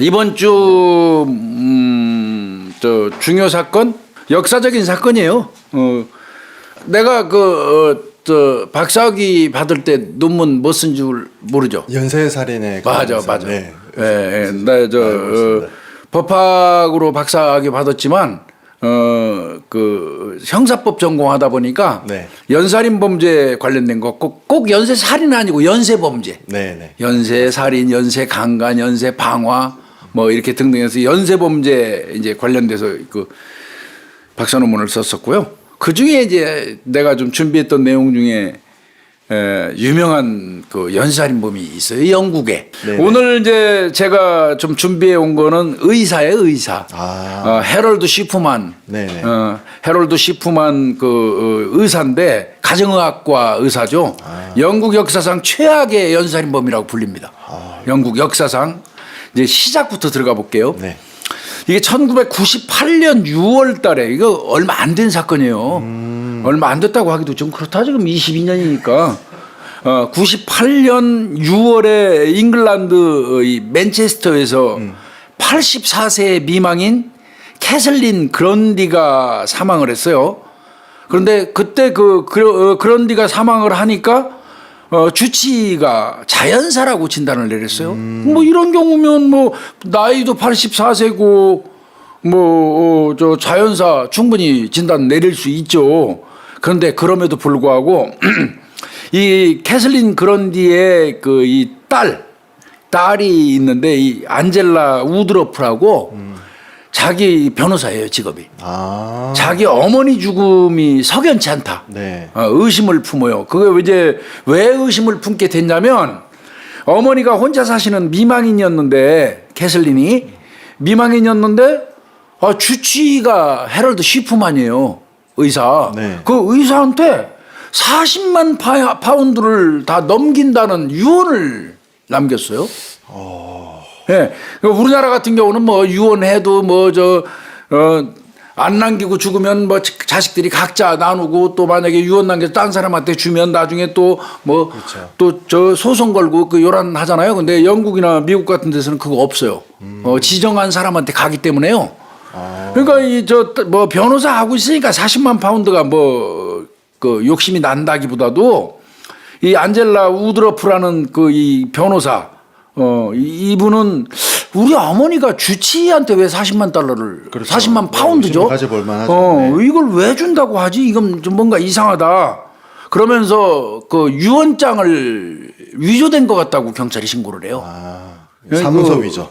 이번 주 저 중요 사건, 역사적인 사건이에요. 내가 저 박사학위 받을 때 논문 뭐 쓴 줄 모르죠. 연쇄살인에 맞아. 네. 나 법학으로 박사학위 받았지만 그 형사법 전공하다 보니까 네. 연살인 범죄 관련된 거 꼭 연쇄 살인은 아니고 연쇄 범죄. 네. 연쇄 살인, 연쇄 강간, 연쇄 방화 뭐 이렇게 등등해서 연쇄 범죄 이제 관련돼서 그 박사 논문을 썼었고요. 그 중에 이제 내가 좀 준비했던 내용 중에 유명한 그 연쇄살인범이 있어요. 영국에. 네네. 오늘 이제 제가 좀 준비해 온 거는 의사예요, 의사. 헤럴드 시프만. 네네. 헤럴드 시프만 그 의사인데 가정의학과 의사죠. 영국 역사상 최악의 연쇄살인범이라고 불립니다. 영국 역사상. 이제 시작부터 들어가 볼게요. 네. 이게 1998년 6월 달에 이거 얼마 안 된 사건이에요. 얼마 안 됐다고 하기도 좀 그렇다. 지금 22년이니까. 98년 6월에 잉글랜드 이 맨체스터에서 84세 미망인 캐슬린 그런디가 사망을 했어요. 그런데 그때 그런디가 사망을 하니까 주치의가 자연사라고 진단을 내렸어요. 뭐 이런 경우면 뭐 나이도 84세고 뭐 저 자연사 충분히 진단 내릴 수 있죠. 그런데 그럼에도 불구하고 이 캐슬린 그런디의 그 이 딸이 있는데 이 안젤라 우드러프라고 자기 변호사예요, 직업이. 자기 어머니 죽음이 석연치 않다. 네. 의심을 품어요. 그게 이제 왜 의심을 품게 됐냐면 어머니가 혼자 사시는 미망인이었는데 캐슬린이 미망인이었는데 주치의가 헤럴드 시프만이에요. 의사. 네. 그 의사한테 40만 파운드를 다 넘긴다는 유언을 남겼어요. 예. 우리나라 같은 경우는 뭐 유언해도 뭐 안 남기고 죽으면 뭐 자식들이 각자 나누고 또 만약에 유언 남겨서 딴 사람한테 주면 나중에 또 뭐 또 저 소송 걸고 그 요란하잖아요. 근데 영국이나 미국 같은 데서는 그거 없어요. 지정한 사람한테 가기 때문에요. 그러니까 이 뭐 변호사 하고 있으니까 40만 파운드가 뭐 그 욕심이 난다기보다도 이 안젤라 우드러프라는 그 이 변호사 이분은 우리 어머니가 주치의한테 왜 40만 달러를 그렇죠. 40만 파운드죠? 가져볼 만하죠. 네. 이걸 왜 준다고 하지? 이건 좀 뭔가 이상하다. 그러면서 그 유언장을 위조된 것 같다고 경찰이 신고를 해요. 사문서 위조.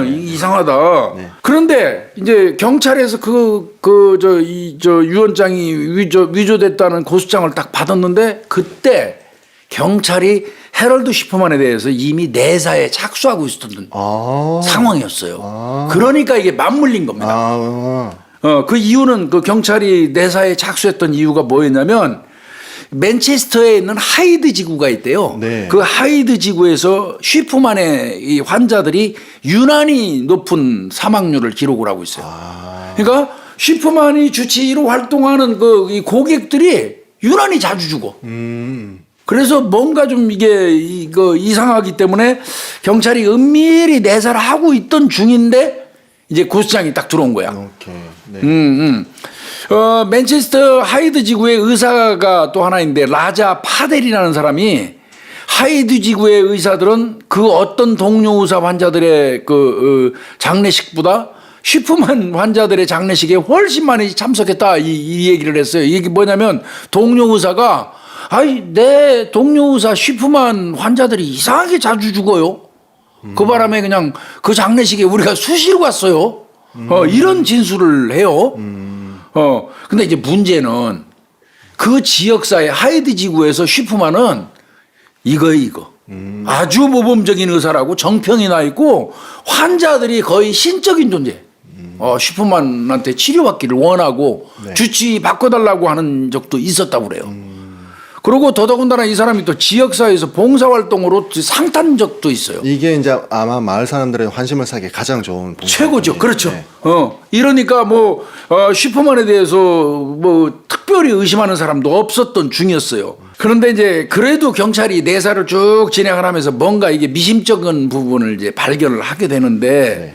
이상하다. 네. 그런데 이제 경찰에서 저 유언장이 위조됐다는 고소장을 딱 받았는데 그때 경찰이 헤럴드 시퍼만에 대해서 이미 내사에 착수하고 있었던 상황이었어요. 그러니까 이게 맞물린 겁니다. 그 이유는 그 경찰이 내사에 착수했던 이유가 뭐였냐면 맨체스터에 있는 하이드 지구가 있대요. 네. 그 하이드 지구에서 쉬프만의 이 환자들이 유난히 높은 사망률을 기록을 하고 있어요. 그러니까 쉬프만이 주치의로 활동하는 이 고객들이 유난히 자주 죽어. 그래서 뭔가 좀 이게 이상하기 때문에 경찰이 은밀히 내사를 하고 있던 중인데 이제 고소장이 딱 들어온 거야. 오케이. 네. 맨체스터 하이드 지구의 의사가 또 하나 있는데 라자 파델이라는 사람이 하이드 지구의 의사들은 그 어떤 동료 의사 환자들의 장례식보다 쉬프만 환자들의 장례식에 훨씬 많이 참석했다 이 얘기를 했어요. 이게 뭐냐면 동료 의사가 내 동료 의사 쉬프만 환자들이 이상하게 자주 죽어요. 그 바람에 그냥 그 장례식에 우리가 수시로 갔어요. 이런 진술을 해요. 근데 이제 문제는 그 지역사회 하이드 지구에서 쉬프만은 이거. 아주 모범적인 의사라고 정평이 나 있고 환자들이 거의 신적인 존재. 쉬프만한테 치료받기를 원하고 주치의 바꿔달라고 하는 적도 있었다고 그래요. 그리고 더더군다나 이 사람이 또 지역사회에서 봉사활동으로 상탄 적도 있어요. 이게 이제 아마 마을 사람들의 환심을 사기 가장 좋은 최고죠. 그렇죠. 네. 이러니까 뭐, 슈퍼만에 대해서 뭐, 특별히 의심하는 사람도 없었던 중이었어요. 그런데 이제 그래도 경찰이 내사를 쭉 진행을 하면서 뭔가 이게 미심쩍은 부분을 이제 발견을 하게 되는데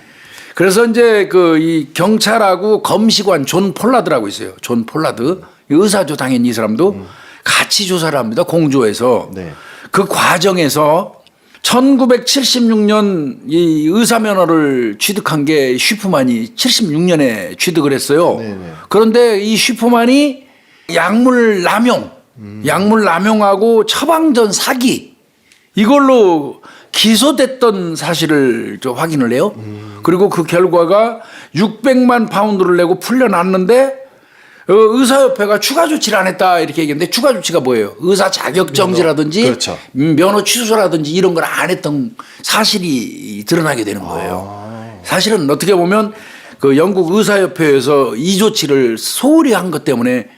그래서 이제 그 이 경찰하고 검시관 존 폴라드라고 있어요. 존 폴라드. 의사죠, 당연히 이 사람도. 같이 조사를 합니다. 공조해서. 네. 그 과정에서 1976년 이 의사 면허를 취득한 게 쉬프만이 76년에 취득을 했어요. 네네. 그런데 이 쉬프만이 약물 남용하고 처방전 사기 이걸로 기소됐던 사실을 확인을 해요. 그리고 그 결과가 600만 파운드를 내고 풀려났는데 의사협회가 추가 조치를 안 했다 이렇게 얘기했는데 추가 조치가 뭐예요? 의사 자격 정지라든지 그렇죠. 면허 취소라든지 이런 걸 안 했던 사실이 드러나게 되는 거예요. 사실은 어떻게 보면 그 영국 의사협회에서 이 조치를 소홀히 한 것 때문에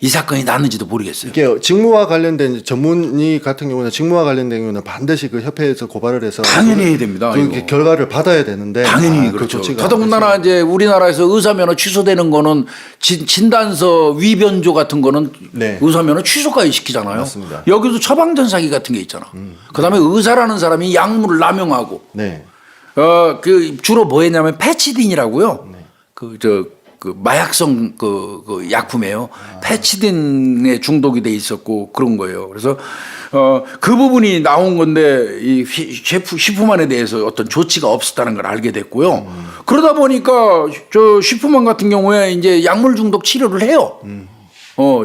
이 사건이 났는지도 모르겠어요. 이게 직무와 관련된 전문의 같은 경우는 직무와 관련된 경우는 반드시 그 협회에서 고발을 해서 당연히 해야 됩니다. 그 이거. 결과를 받아야 되는데 당연히 그 그렇죠. 조치가 더더군다나 이제 우리나라에서 의사면허 취소되는 거는 진단서 위변조 같은 거는 네. 의사면허 취소까지 시키잖아요. 맞습니다. 여기도 처방전 사기 같은 게 있잖아. 그다음에 의사라는 사람이 약물을 남용하고 네. 그 주로 뭐 했냐면 패치딘이라고요. 네. 그 마약성 그 약품이에요. 패치딘에 중독이 돼 있었고 그런 거예요. 그래서 그 부분이 나온 건데 이 쉬프만에 대해서 어떤 조치가 없었다는 걸 알게 됐고요. 그러다 보니까 저 쉬프만 같은 경우에 이제 약물 중독 치료를 해요.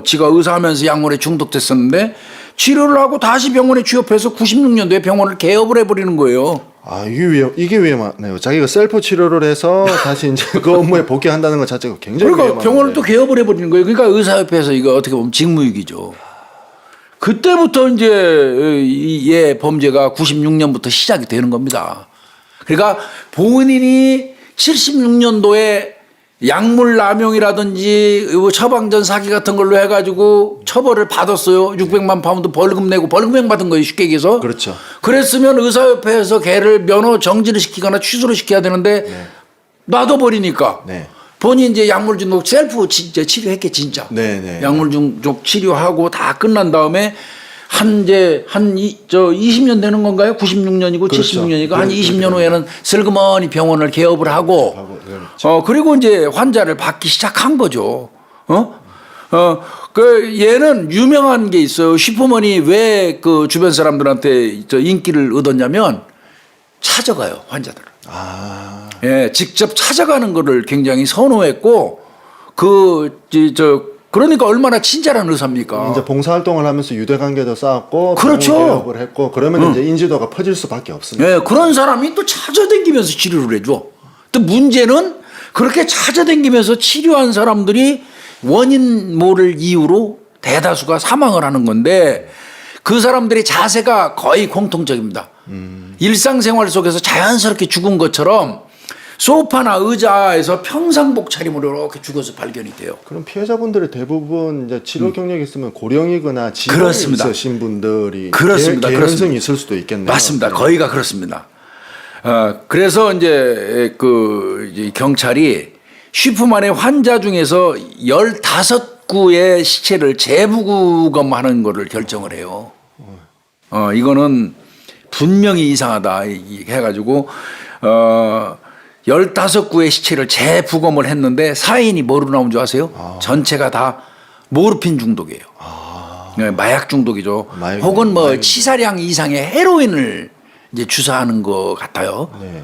지가 의사하면서 약물에 중독됐었는데 치료를 하고 다시 병원에 취업해서 96년도에 병원을 개업을 해버리는 거예요. 아, 이게 위험하네요. 자기가 셀프 치료를 해서 다시 이제 그 업무에 복귀한다는 것 자체가 굉장히 그러니까 위험한데. 병원을 또 개업을 해버리는 거예요. 그러니까 의사협회에서 이거 어떻게 보면 직무유기죠. 그때부터 이제 얘 범죄가 96년부터 시작이 되는 겁니다. 그러니까 본인이 76년도에 약물 남용이라든지 처방전 사기 같은 걸로 해가지고 처벌을 받았어요. 600만 파운드 벌금 내고 벌금형 받은 거예요. 쉽게 얘기해서. 그렇죠. 그랬으면 의사협회에서 걔를 면허 정지를 시키거나 취소를 시켜야 되는데 놔둬버리니까 네. 본인 이제 약물 중독 셀프 진짜 치료했겠지 진짜. 네. 약물 중독 치료하고 다 끝난 다음에 20년 되는 건가요? 96년이고 그렇죠. 76년이고 한 그렇죠. 20년 후에는 슬그머니 병원을 개업을 하고 그리고 이제 환자를 받기 시작한 거죠. 그 얘는 유명한 게 있어요. 쉬프먼이 왜 그 주변 사람들한테 저 인기를 얻었냐면 찾아가요, 환자들을. 예, 직접 찾아가는 거를 굉장히 선호했고 그러니까 얼마나 친절한 의사입니까? 이제 봉사활동을 하면서 유대관계도 쌓았고 그렇죠. 개업을 했고 그러면 이제 인지도가 퍼질 수밖에 없습니다. 예, 그런 사람이 또 찾아다니면서 치료를 해줘. 또 문제는 그렇게 찾아다니면서 치료한 사람들이 원인 모를 이유로 대다수가 사망을 하는 건데 그 사람들의 자세가 거의 공통적입니다. 일상생활 속에서 자연스럽게 죽은 것처럼 소파나 의자에서 평상복 차림으로 이렇게 죽어서 발견이 돼요. 그럼 피해자분들의 대부분 이제 치료 경력이 있으면 고령이거나 질병이 그렇습니다. 있으신 분들이 그렇습니다. 개연성이 있을 수도 있겠네요. 맞습니다. 거의가 그렇습니다. 그래서 이제 이제 경찰이 쉬프만의 환자 중에서 15구의 시체를 재부검하는 거를 결정을 해요. 이거는 분명히 이상하다 해가지고 15구의 시체를 재부검을 했는데 사인이 뭐로 나온 줄 아세요? 전체가 다 모르핀 중독이에요. 네, 마약 중독이죠. 혹은 뭐 치사량 이상의 헤로인을 이제 주사하는 것 같아요. 네.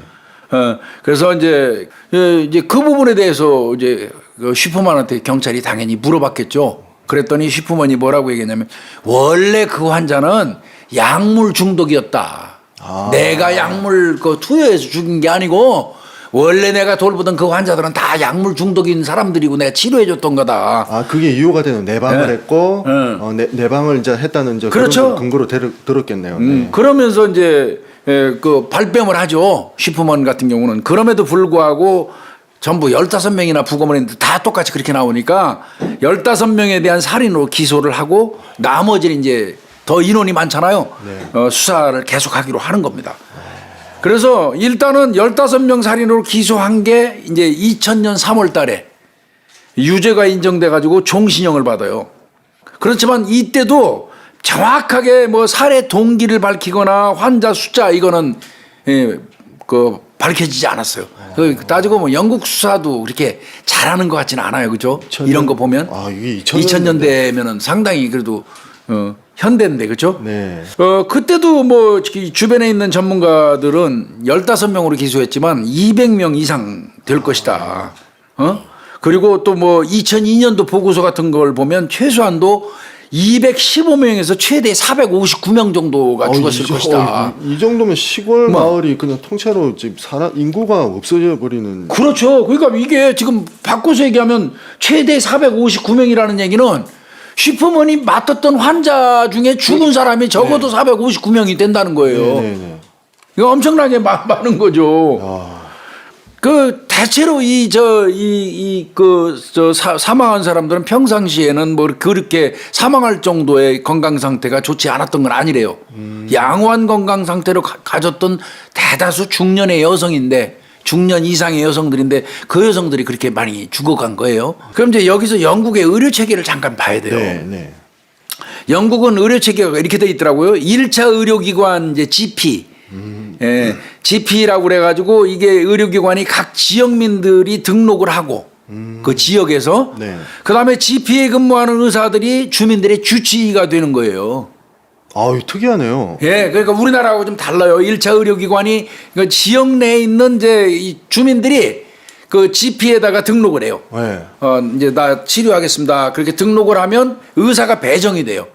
그래서 이제 그 부분에 대해서 이제 쉬프만한테 경찰이 당연히 물어봤겠죠. 그랬더니 쉬프만이 뭐라고 얘기했냐면 원래 그 환자는 약물 중독이었다. 내가 약물 투여해서 죽인 게 아니고 원래 내가 돌보던 그 환자들은 다 약물 중독인 사람들이고 내가 치료해줬던 거다. 그게 이유가 되는 내방을 했고 내방을 이제 했다는 이제 그렇죠. 근거로 들었겠네요. 네. 그러면서 이제 그 발뺌을 하죠. 쉬프만 같은 경우는. 그럼에도 불구하고 전부 15명이나 부검을 했는데 다 똑같이 그렇게 나오니까 15명에 대한 살인으로 기소를 하고 나머지는 이제 더 인원이 많잖아요. 네. 수사를 계속하기로 하는 겁니다. 그래서 일단은 15명 살인으로 기소한 게 이제 2000년 3월 달에 유죄가 인정돼 가지고 종신형을 받아요. 그렇지만 이때도 정확하게 뭐 살해 동기를 밝히거나 환자 숫자 이거는 그 밝혀지지 않았어요. 그 따지고 뭐 영국 수사도 그렇게 잘하는 것 같지는 않아요, 그죠? 이런 거 보면 이게 2000년대면은 상당히 그래도 현대인데 그죠? 네. 그때도 뭐 주변에 있는 전문가들은 15명으로 기소했지만 200명 이상 될 것이다. 그리고 또 뭐 2002년도 보고서 같은 걸 보면 최소한도 215명에서 최대 459명 정도가 죽었을 것이다. 이 정도면 시골 마을이 그냥 통째로 지금 인구가 없어져 버리는. 그렇죠. 그러니까 이게 지금 바꿔서 얘기하면 최대 459명이라는 얘기는 슈퍼맨이 맡았던 환자 중에 죽은 사람이 적어도 459명이 된다는 거예요. 네네네. 이거 엄청나게 많은 거죠. 그 대체로 사망한 사람들은 평상시에는 뭐 그렇게 사망할 정도의 건강 상태가 좋지 않았던 건 아니래요. 양호한 건강 상태로 가졌던 대다수 중년의 여성인데 중년 이상의 여성들인데 그 여성들이 그렇게 많이 죽어간 거예요. 그럼 이제 여기서 영국의 의료 체계를 잠깐 봐야 돼요. 네. 영국은 의료 체계가 이렇게 돼 있더라고요. 1차 의료기관 이제 GP. GP라고 그래가지고 이게 의료기관이 각 지역민들이 등록을 하고 그 지역에서 그다음에 GP에 근무하는 의사들이 주민들의 주치의가 되는 거예요. 특이하네요. 그러니까 우리나라하고 좀 달라요. 1차 의료기관이 그 지역 내에 있는 이제 이 주민들이 그 GP에다가 등록을 해요. 이제 나 치료하겠습니다. 그렇게 등록을 하면 의사가 배정이 돼요.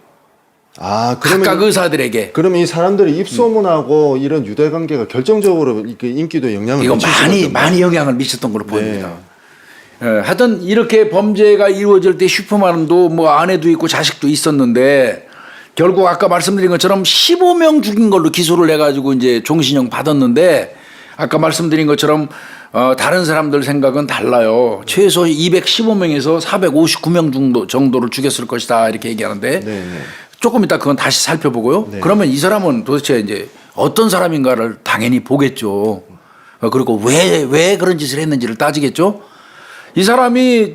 그러면 각각 의사들에게. 그러면 이 사람들이 입소문하고 이런 유대 관계가 결정적으로 인기도 영향을 이거 미치는 많이 영향을 미쳤던 걸로 보입니다. 하여튼 이렇게 범죄가 이루어질 때 슈퍼맨도 뭐 아내도 있고 자식도 있었는데 결국 아까 말씀드린 것처럼 15명 죽인 걸로 기소를 해가지고 이제 종신형 받았는데 아까 말씀드린 것처럼 다른 사람들 생각은 달라요. 최소 215명에서 459명 정도를 죽였을 것이다 이렇게 얘기하는데 조금 이따 그건 다시 살펴보고요. 그러면 이 사람은 도대체 이제 어떤 사람인가를 당연히 보겠죠. 그리고 왜 그런 짓을 했는지를 따지겠죠. 이 사람이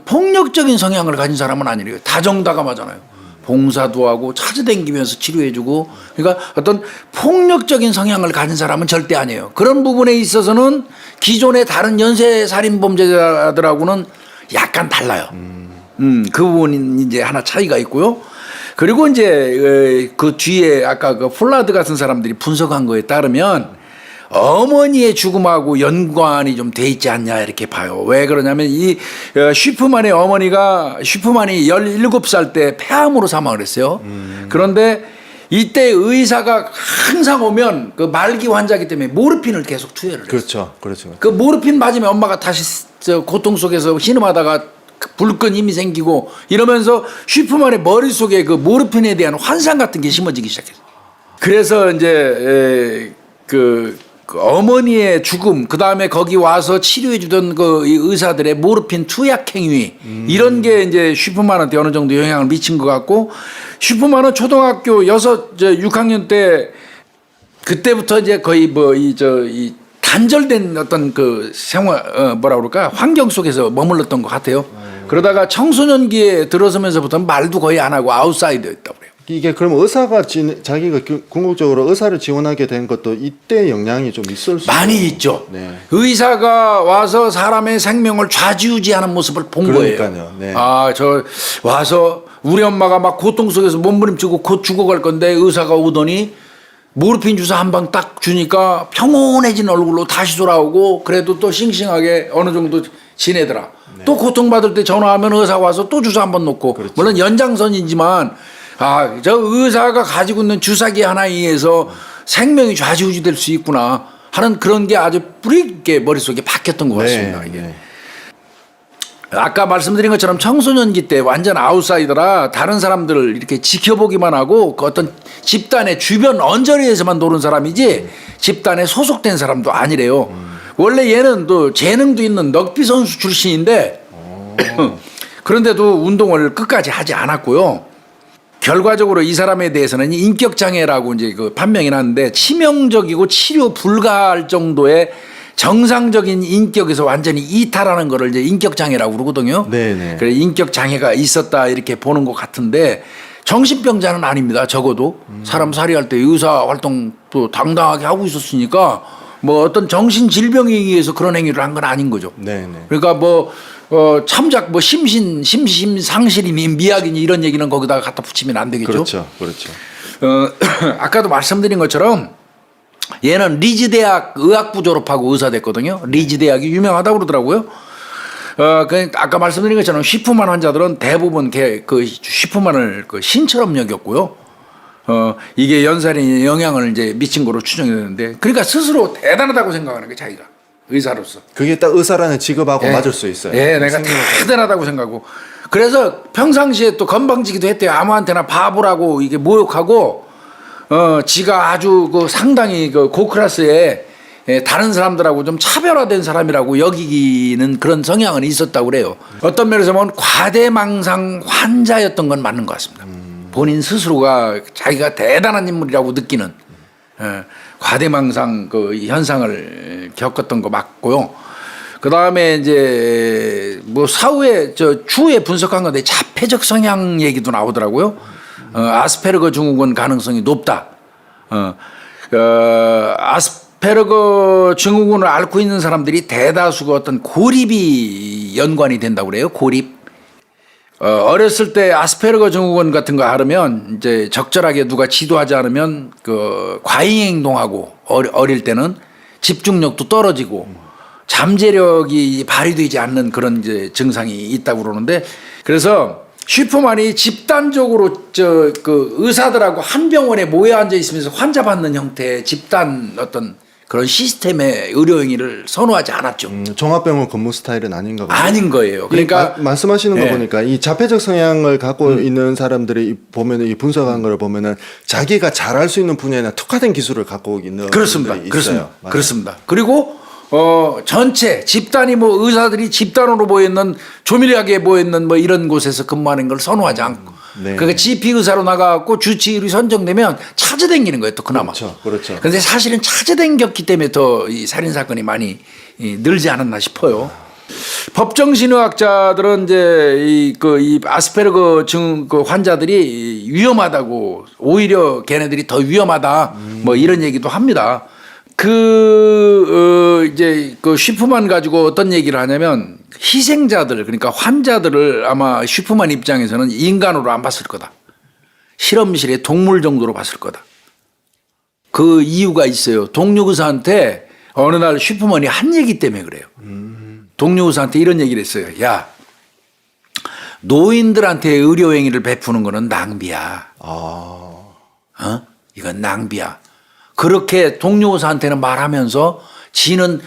폭력적인 성향을 가진 사람은 아니래요. 다정다감하잖아요. 봉사도 하고 찾아다니면서 치료해주고 그러니까 어떤 폭력적인 성향을 가진 사람은 절대 아니에요. 그런 부분에 있어서는 기존의 다른 연쇄살인범죄자들하고는 약간 달라요. 그 부분이 이제 하나 차이가 있고요. 그리고 이제 그 뒤에 아까 그 폴라드 같은 사람들이 분석한 거에 따르면 어머니의 죽음하고 연관이 좀 돼 있지 않냐 이렇게 봐요. 왜 그러냐면 이 슈퍼맨의 어머니가 슈퍼맨이 17살 때 폐암으로 사망을 했어요. 그런데 이때 의사가 항상 오면 그 말기 환자이기 때문에 모르핀을 계속 투여를 했어요. 그렇죠. 그 모르핀 맞으면 엄마가 다시 고통 속에서 신음하다가 불끈 힘이 생기고 이러면서 슈퍼맨의 머릿속에 그 모르핀에 대한 환상 같은 게 심어지기 시작했어요. 그래서 이제 그 어머니의 죽음, 그 다음에 거기 와서 치료해주던 그 의사들의 모르핀 투약 행위 이런 게 이제 슈퍼맨한테 어느 정도 영향을 미친 것 같고 슈퍼맨은 초등학교 6학년 때 그때부터 이제 거의 이 단절된 어떤 그 생활 뭐라 그럴까 환경 속에서 머물렀던 것 같아요. 그러다가 청소년기에 들어서면서부터는 말도 거의 안 하고 아웃사이더였다고 그래요. 이게 그럼 의사가 자기가 궁극적으로 의사를 지원하게 된 것도 이때 영향이 좀 있을 수 많이 있죠. 의사가 와서 사람의 생명을 좌지우지하는 모습을 본 그러니까요. 거예요. 저 와서 우리 엄마가 막 고통 속에서 몸부림치고 곧 죽어갈 건데 의사가 오더니 모르핀 주사 한 방 딱 주니까 평온해진 얼굴로 다시 돌아오고 그래도 또 싱싱하게 어느 정도 지내더라. 또 고통받을 때 전화하면 의사 와서 또 주사 한 번 놓고 물론 연장선이지만 저 의사가 가지고 있는 주사기 하나에 의해서 생명이 좌지우지될 수 있구나 하는 그런 게 아주 뿌리 있게 머릿속에 박혔던 것 같습니다. 이게. 아까 말씀드린 것처럼 청소년기 때 완전 아웃사이더라 다른 사람들을 이렇게 지켜보기만 하고 그 어떤 집단의 주변 언저리에서만 노는 사람이지 집단에 소속된 사람도 아니래요. 원래 얘는 또 재능도 있는 럭비 선수 출신인데 그런데도 운동을 끝까지 하지 않았고요. 결과적으로 이 사람에 대해서는 인격장애라고 이제 그 판명이 났는데 치명적이고 치료 불가할 정도의 정상적인 인격에서 완전히 이탈하는 거를 이제 인격장애라고 그러거든요. 그래 인격장애가 있었다 이렇게 보는 것 같은데 정신병자는 아닙니다. 적어도 사람 살이할 때 의사 활동도 당당하게 하고 있었으니까 뭐 어떤 정신 질병에 의해서 그런 행위를 한 건 아닌 거죠. 네, 네. 그러니까 뭐 참작 뭐 심신상실이니 미약이니 이런 얘기는 거기다가 갖다 붙이면 안 되겠죠. 그렇죠, 그렇죠. 아까도 말씀드린 것처럼 얘는 리즈 대학 의학부 졸업하고 의사 됐거든요. 리즈 대학이 유명하다고 그러더라고요. 아까 말씀드린 것처럼 쉬프만 환자들은 대부분 그 쉬프만을 그 신처럼 여겼고요. 이게 연살인에 영향을 이제 미친 거로 추정이 되는데, 그러니까 스스로 대단하다고 생각하는 게 자기가 의사로서. 그게 딱 의사라는 직업하고 맞을 수 있어요. 예, 내가 대단하다고 생각하고. 그래서 평상시에 또 건방지기도 했대요. 아무한테나 바보라고 이게 모욕하고, 지가 아주 그 상당히 그 고클래스에 다른 사람들하고 좀 차별화된 사람이라고 여기기는 그런 성향은 있었다고 그래요. 어떤 면에서 보면 과대망상 환자였던 건 맞는 것 같습니다. 본인 스스로가 자기가 대단한 인물이라고 느끼는 과대망상 그 현상을 겪었던 거 맞고요. 그 다음에 이제 뭐 사후에 추후에 분석한 건데 자폐적 성향 얘기도 나오더라고요. 아스페르거 증후군 가능성이 높다. 아스페르거 증후군을 앓고 있는 사람들이 대다수가 어떤 고립이 연관이 된다고 그래요. 고립. 어렸을 때 아스페르거 증후군 같은 거 앓으면 이제 적절하게 누가 지도하지 않으면 그 과잉 행동하고 어릴 때는 집중력도 떨어지고 잠재력이 발휘되지 않는 그런 이제 증상이 있다고 그러는데, 그래서 쉬프만이 집단적으로 그 의사들하고 한 병원에 모여 앉아 있으면서 환자 받는 형태의 집단 어떤 그런 시스템의 의료 행위를 선호하지 않았죠. 종합병원 근무 스타일은 아닌가 봐요. 아닌 거예요. 그러니까 말씀하시는 거 네. 보니까 이 자폐적 성향을 갖고 있는 사람들이 보면은 이 분석한 걸 보면은 자기가 잘할 수 있는 분야나 특화된 기술을 갖고 있는 그렇습니다. 분들이 그렇습니다. 있어요. 맞아요. 그렇습니다. 그리고 전체 집단이 뭐 의사들이 집단으로 모여있는 조밀하게 모여있는 뭐 이런 곳에서 근무하는 걸 선호하지 않고 네. 그러니까 GP 의사로 나가고 주치의로 선정되면 찾아다니는 거예요. 또 그나마. 그렇죠. 그렇죠. 그런데 사실은 찾아다녔기 때문에 더 이 살인 사건이 많이 늘지 않았나 싶어요. 법정신의학자들은 이제 이 아스페르거 증 그 환자들이 위험하다고, 오히려 걔네들이 더 위험하다 뭐 이런 얘기도 합니다. 이제 그 쉬프만 가지고 어떤 얘기를 하냐면 희생자들, 그러니까 환자들을 아마 쉬프만 입장에서는 인간으로 안 봤을 거다. 실험실의 동물 정도로 봤을 거다. 그 이유가 있어요. 동료 의사한테 어느 날 쉬프만이 한 얘기 때문에 그래요. 동료 의사한테 이런 얘기를 했어요. 야, 노인들한테 의료행위를 베푸는 거는 낭비야. 이건 낭비야. 그렇게 동료 의사한테는 말하면서 지는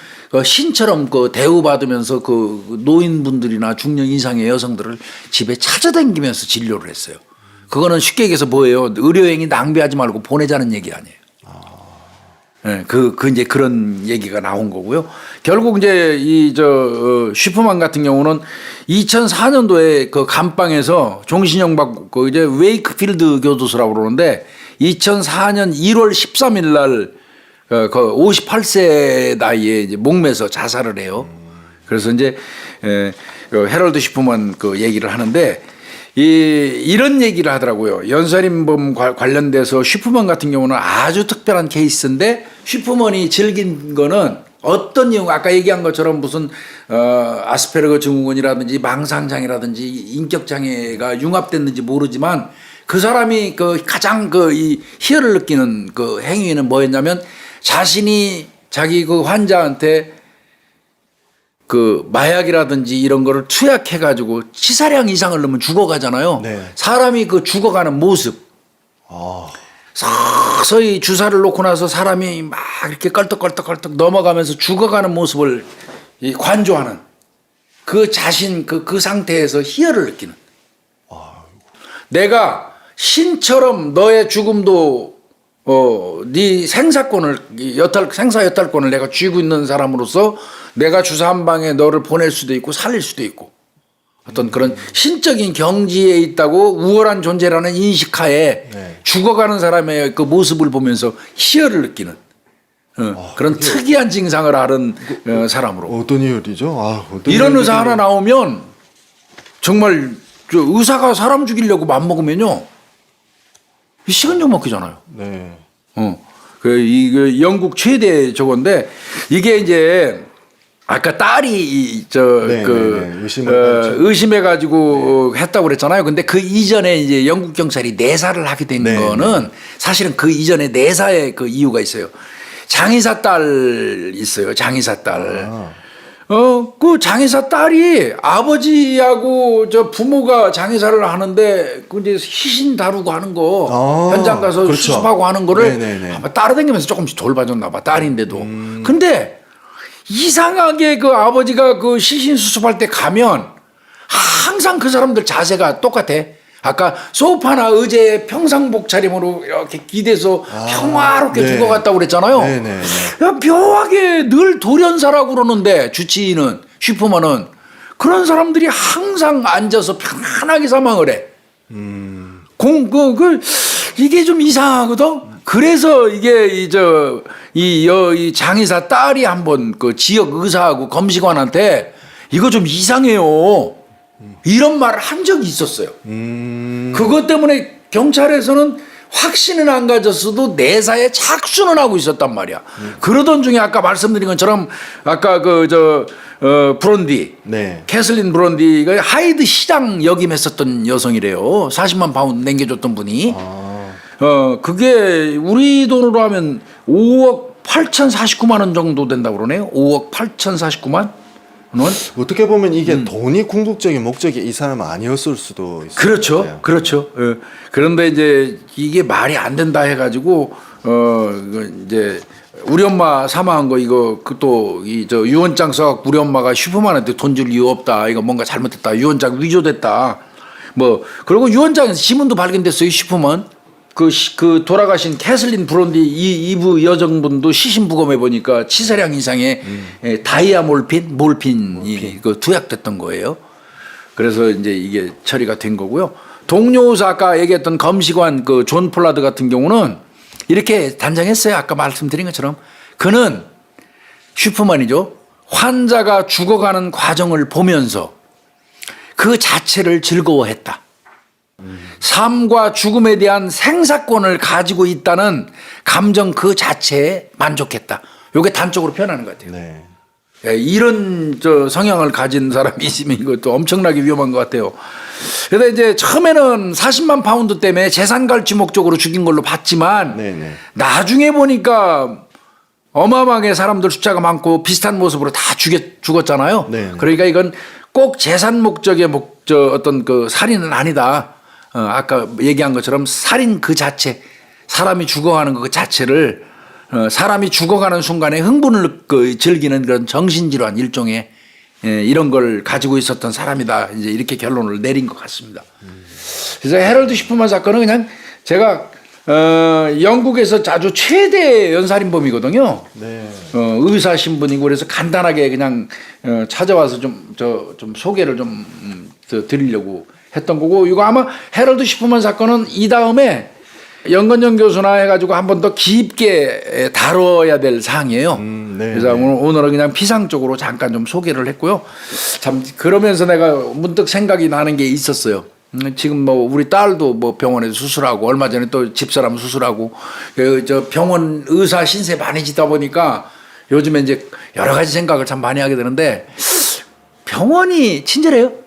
신처럼 그 대우받으면서 그 노인분들이나 중년 이상의 여성들을 집에 찾아다니면서 진료를 했어요. 그거는 쉽게 얘기해서 뭐예요? 의료행위 낭비하지 말고 보내자는 얘기 아니에요. 네, 이제 그런 얘기가 나온 거고요. 결국 이제 쉬프만 같은 경우는 2004년도에 그 감방에서 종신형 받고 이제 웨이크필드 교도소라고 그러는데 2004년 1월 13일 날 그 58세 나이에 이제 목매서 자살을 해요. 그래서 이제 헤럴드 쉬프만 그 얘기를 하는데 이런 얘기를 하더라고요. 연쇄살인범 관련돼서 쉬프만 같은 경우는 아주 특별한 케이스인데 쉬프만이 즐긴 거는 어떤 이유, 아까 얘기한 것처럼 무슨 아스페르거 증후군이라든지 망상장애라든지 인격장애가 융합됐는지 모르지만 그 사람이 그 가장 이 희열을 느끼는 그 행위는 뭐였냐면 자신이 자기 그 환자한테 그 마약이라든지 이런 거를 투약해가지고 치사량 이상을 넣으면 죽어가잖아요. 네. 사람이 그 죽어가는 모습. 서서히 주사를 놓고 나서 사람이 막 이렇게 껄떡껄떡 넘어가면서 죽어가는 모습을 관조하는 그 자신 그 상태에서 희열을 느끼는. 내가 신처럼 너의 죽음도 네 생사권을 생사 여탈권을 내가 쥐고 있는 사람으로서 내가 주사 한 방에 너를 보낼 수도 있고 살릴 수도 있고 어떤 그런 신적인 경지에 있다고 우월한 존재라는 인식하에 네. 죽어가는 사람의 그 모습을 보면서 희열을 느끼는 그런 특이한 증상을 앓은 사람으로. 어떤 이유리죠? 이런 의사 하나 나오면 정말 의사가 사람 죽이려고 맘먹으면요 식은 죽 먹기잖아요. 네. 그 영국 최대 저건데 이게 이제 아까 딸이 네, 의심해가지고 했다고 그랬잖아요. 근데 그 이전에 이제 영국 경찰이 내사를 하게 된 네, 거는 사실은 그 이전에 내사의 그 이유가 있어요. 장의사 딸 있어요. 장의사 딸. 그 장의사 딸이 아버지하고 저 부모가 장의사를 하는데 그 이제 시신 다루고 하는 거 현장 가서 그렇죠. 수습하고 하는 거를 네네네. 아마 따라다니면서 조금씩 돌봐줬나 봐. 딸인데도. 근데 이상하게 그 아버지가 그 시신 수습할 때 가면 항상 그 사람들 자세가 똑같아. 아까 소파나 의자에 평상복 차림으로 이렇게 기대서 평화롭게 네. 죽어갔다고 그랬잖아요. 네네네. 묘하게 늘 돌연사라고 그러는데 주치의는 슈퍼맨은 그런 사람들이 항상 앉아서 편안하게 사망을 해. 이게 좀 이상하거든. 그래서 이게 이 장의사 딸이 한번 그 지역 의사하고 검시관한테 이거 좀 이상해요. 이런 말을 한 적이 있었어요. 그것 때문에 경찰에서는 확신은 안 가졌어도 내사에 착수는 하고 있었단 말이야. 그러던 중에 아까 말씀드린 것처럼 아까 브론디, 네. 캐슬린 브론디가 하이드 시장 역임했었던 여성이래요. 40만 파운드 남겨줬던 분이. 그게 우리 돈으로 하면 5억 8,049만 원 정도 된다고 그러네요. 5억 8,049만 원? 어떻게 보면 이게 돈이 궁극적인 목적이 이 사람은 아니었을 수도 있어요. 그렇죠. 그렇죠. 그런데 이제 이게 말이 안 된다 해가지고, 이제 우리 엄마 사망한 거 이거 유언장 써 우리 엄마가 슈퍼맨한테 돈 줄 이유 없다. 이거 뭔가 잘못됐다. 유언장 위조됐다. 그리고 유언장에서 지문도 발견됐어요. 슈퍼맨. 그 돌아가신 캐슬린 브론디 이부 여성분도 시신 부검해 보니까 치사량 이상의 다이아 몰핀이 그 투약됐던 거예요. 그래서 이제 이게 처리가 된 거고요. 동료 의사 아까 얘기했던 검시관 그 존 폴라드 같은 경우는 이렇게 단정했어요. 아까 말씀드린 것처럼 그는 슈퍼맨이죠. 환자가 죽어가는 과정을 보면서 그 자체를 즐거워했다. 삶과 죽음에 대한 생사권을 가지고 있다는 감정 그 자체에 만족했다. 이게 단적으로 표현하는 것 같아요. 네. 이런 성향을 가진 사람이 있으면 이것도 엄청나게 위험한 것 같아요. 그래서 이제 처음에는 40만 파운드 때문에 재산 갈취 목적으로 죽인 걸로 봤지만 네네. 나중에 보니까 어마어마하게 사람들 숫자가 많고 비슷한 모습으로 다 죽었잖아요. 네네. 그러니까 이건 꼭 재산 목적의 어떤 그 살인은 아니다. 아까 얘기한 것처럼 살인 그 자체, 사람이 죽어가는 그 자체를 사람이 죽어가는 순간에 흥분을 즐기는 그런 정신질환 일종의 이런 걸 가지고 있었던 사람이다. 이제 이렇게 결론을 내린 것 같습니다. 그래서 헤럴드 슈퍼맨 사건은 그냥 제가 영국에서 아주 최대 연살인범이거든요. 네. 의사 신분이고 그래서 간단하게 그냥 찾아와서 좀 소개를 좀 드리려고 했던 거고 이거 아마 헤럴드 슈퍼맨 사건은 이 다음에 연건영 교수나 해가지고 한 번 더 깊게 다뤄야 될 사항이에요. 네, 그래서 오늘은 그냥 피상적으로 잠깐 좀 소개를 했고요. 참 그러면서 내가 문득 생각이 나는 게 있었어요. 지금 우리 딸도 병원에서 수술하고 얼마 전에 또 집사람 수술하고 병원 의사 신세 많이 지다 보니까 요즘에 이제 여러 가지 생각을 참 많이 하게 되는데 병원이 친절해요?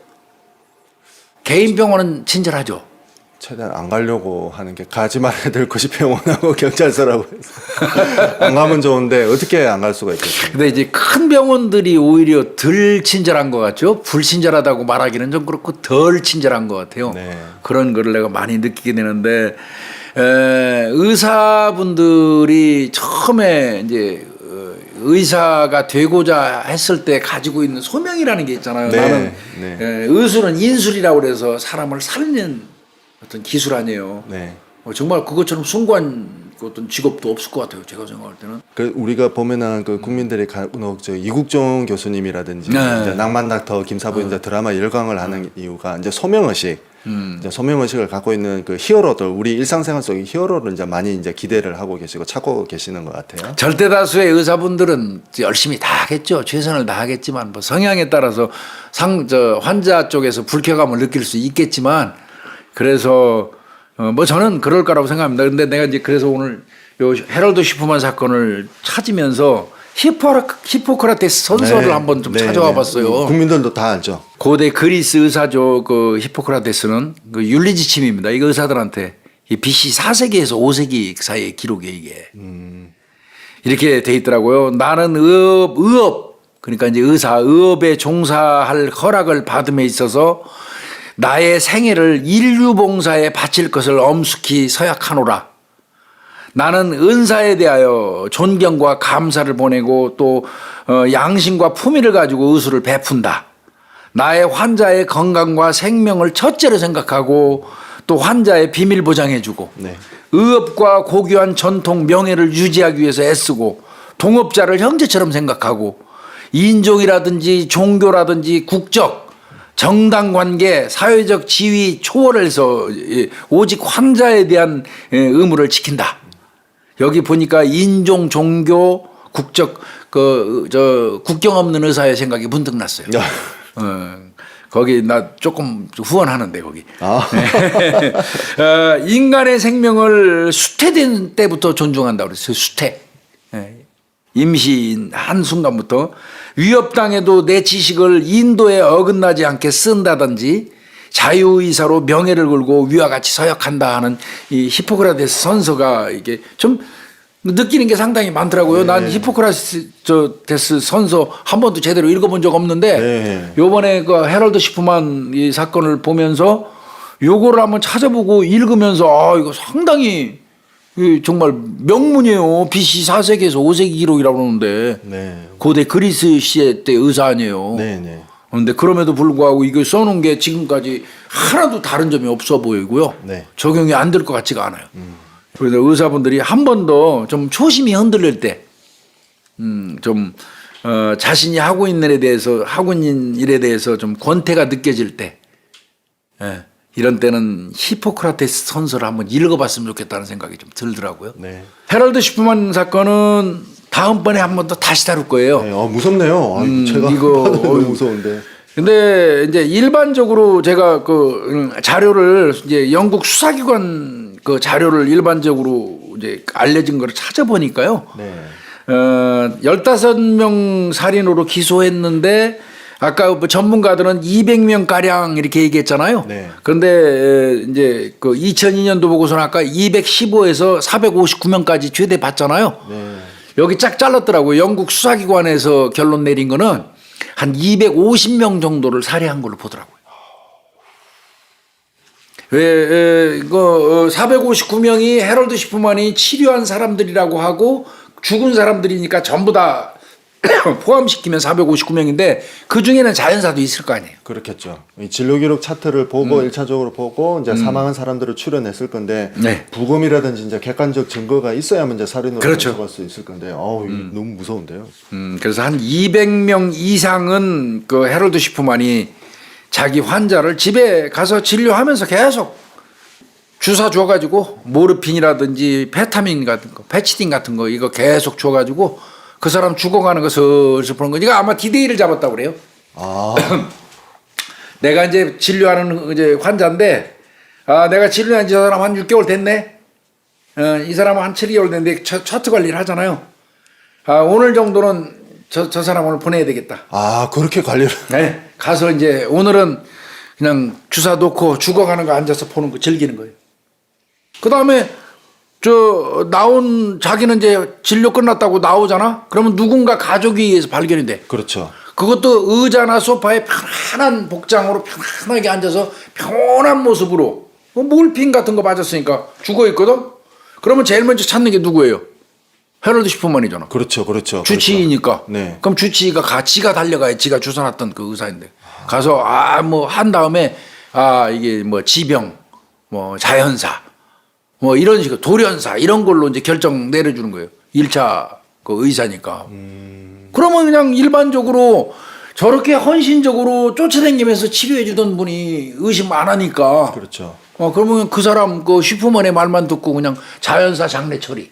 개인 병원은 친절하죠. 최대한 안 가려고 하는 게 가지 말아야 될 것이 병원하고 경찰서라고 해서 안 가면 좋은데 어떻게 안 갈 수가 있겠어요. 근데 이제 큰 병원들이 오히려 덜 친절한 것 같죠. 불친절하다고 말하기는 좀 그렇고 덜 친절한 것 같아요. 네. 그런 거를 내가 많이 느끼게 되는데 의사분들이 처음에 이제 의사가 되고자 했을 때 가지고 있는 소명이라는 게 있잖아요. 네, 나는 네. 의술은 인술이라고 그래서 사람을 살리는 어떤 기술 아니에요. 네. 정말 그것처럼 숭고한 어떤 직업도 없을 것 같아요. 제가 생각할 때는. 그 우리가 보면은 그 국민들이 이국종 교수님이라든지 네. 이제 낭만닥터 김사부 이제 드라마 열광을 하는 이유가 이제 소명의식, 이제 소명의식을 갖고 있는 그 히어로들 우리 일상생활 속의 히어로를 이제 많이 이제 기대를 하고 계시고 찾고 계시는 것 같아요. 절대 다수의 의사분들은 열심히 다 하겠죠. 최선을 다하겠지만 성향에 따라서 환자 쪽에서 불쾌감을 느낄 수 있겠지만 그래서 뭐 저는 그럴 거라고 생각합니다. 근데 내가 이제 그래서 오늘 요 헤럴드 슈퍼만 사건을 찾으면서 히포크라테스 선서를 네. 한번 좀 네, 찾아와 네. 봤어요. 국민들도 다 알죠. 고대 그리스 의사죠. 그 히포크라테스는 그 윤리지침입니다. 이거 의사들한테 이 BC 4세기에서 5세기 사이의 기록에 이게 이렇게 돼 있더라고요. 나는 의업 그러니까 이제 의업에 종사할 허락을 받음에 있어서 나의 생애를 인류 봉사에 바칠 것을 엄숙히 서약하노라. 나는 은사에 대하여 존경과 감사를 보내고 또 양심과 품위를 가지고 의술을 베푼다. 나의 환자의 건강과 생명을 첫째로 생각하고 또 환자의 비밀 보장해주고 네. 의업과 고귀한 전통 명예를 유지하기 위해서 애쓰고 동업자를 형제처럼 생각하고 인종이라든지 종교라든지 국적 정당 관계, 사회적 지위 초월을 해서 오직 환자에 대한 의무를 지킨다. 여기 보니까 인종, 종교, 국적, 국경 없는 의사의 생각이 문득 났어요. 거기 나 조금 후원하는데 거기. 인간의 생명을 수태된 때부터 존중한다 그랬어요. 수태. 임신 한 순간부터 위협당해도 내 지식을 인도에 어긋나지 않게 쓴다든지 자유의사로 명예를 걸고 위와 같이 서약한다 하는 이 히포크라테스 선서가 이게 좀 느끼는 게 상당히 많더라고요. 난 히포크라테스 선서 한 번도 제대로 읽어본 적 없는데 요번에 그 헤럴드 슈퍼만 이 사건을 보면서 요거를 한번 찾아보고 읽으면서 이거 상당히 정말 명문이에요. BC 4세기에서 5세기 기록이라고 그러는데 고대 그리스 시대 때 의사 아니에요. 그런데 그럼에도 불구하고 이거 써놓은 게 지금까지 하나도 다른 점이 없어 보이고요. 적용이 안 될 것 같지가 않아요. 그래서 의사분들이 한 번 더 좀 초심이 흔들릴 때, 자신이 하고 있는 일에 대해서 좀 권태가 느껴질 때, 이런 때는 히포크라테스 선서를 한번 읽어봤으면 좋겠다는 생각이 좀 들더라고요. 헤럴드 슈퍼만 사건은 다음번에 한 번 더 다시 다룰 거예요. 무섭네요. 제가 이거 너무 무서운데. 근데 이제 일반적으로 제가 그 자료를 이제 영국 수사기관 그 자료를 일반적으로 이제 알려진 거를 찾아보니까요. 15명 살인으로 기소했는데 아까 뭐 전문가들은 200명 가량 이렇게 얘기했잖아요. 그런데 이제 그 2002년도 보고서는 아까 215에서 459명까지 죄대 받잖아요. 여기 쫙 잘랐더라고요. 영국 수사기관에서 결론 내린 거는 한 250명 정도를 살해한 걸로 보더라고요. 왜, 459명이 헤럴드 슈퍼만이 치료한 사람들이라고 하고 죽은 사람들이니까 전부 다 포함시키면 459명인데 그 중에는 자연사도 있을 거 아니에요. 그렇겠죠. 이 진료기록 차트를 보고 1차적으로 보고 이제 사망한 사람들을 추려냈을 건데 부검이라든지 이제 객관적 증거가 있어야만 이제 살인으로 들어갈 수 있을 건데 너무 무서운데요. 그래서 한 200명 이상은 그 헤럴드 슈퍼만이 자기 환자를 집에 가서 진료하면서 계속 주사 줘가지고 모르핀이라든지 페타민 같은 거, 페치딘 같은 거 이거 계속 줘가지고 그 사람 죽어가는 거 슬슬 보는 거니까 아마 디데이를 잡았다고 그래요. 내가 이제 진료하는 이제 환자인데, 내가 진료한 지 저 사람 한 6개월 됐네. 이 사람은 한 7개월 됐는데 차트 관리를 하잖아요. 오늘 정도는 저 사람 오늘 보내야 되겠다. 그렇게 관리를. 가서 이제 오늘은 그냥 주사 놓고 죽어가는 거 앉아서 보는 거 즐기는 거예요. 그 다음에 자기는 이제 진료 끝났다고 나오잖아? 그러면 누군가 가족에 의해서 발견이 돼. 그렇죠. 그것도 의자나 소파에 편안한 복장으로 편안하게 앉아서 편한 모습으로 몰핀 같은 거 맞았으니까 죽어 있거든? 그러면 제일 먼저 찾는 게 누구예요? 헤럴드 슈퍼만이잖아. 그렇죠. 주치의니까. 그럼 주치의가 지가 달려가야 지가 주사 놨던 그 의사인데. 가서, 한 다음에, 이게 뭐 지병, 뭐 자연사, 뭐 이런 식으로 돌연사 이런 걸로 이제 결정 내려주는 거예요. 1차 그 의사니까. 그러면 그냥 일반적으로 저렇게 헌신적으로 쫓아다니면서 치료해 주던 분이 의심 안 하니까. 그렇죠. 그러면 그 사람 그 슈퍼만의 말만 듣고 그냥 자연사 장례 처리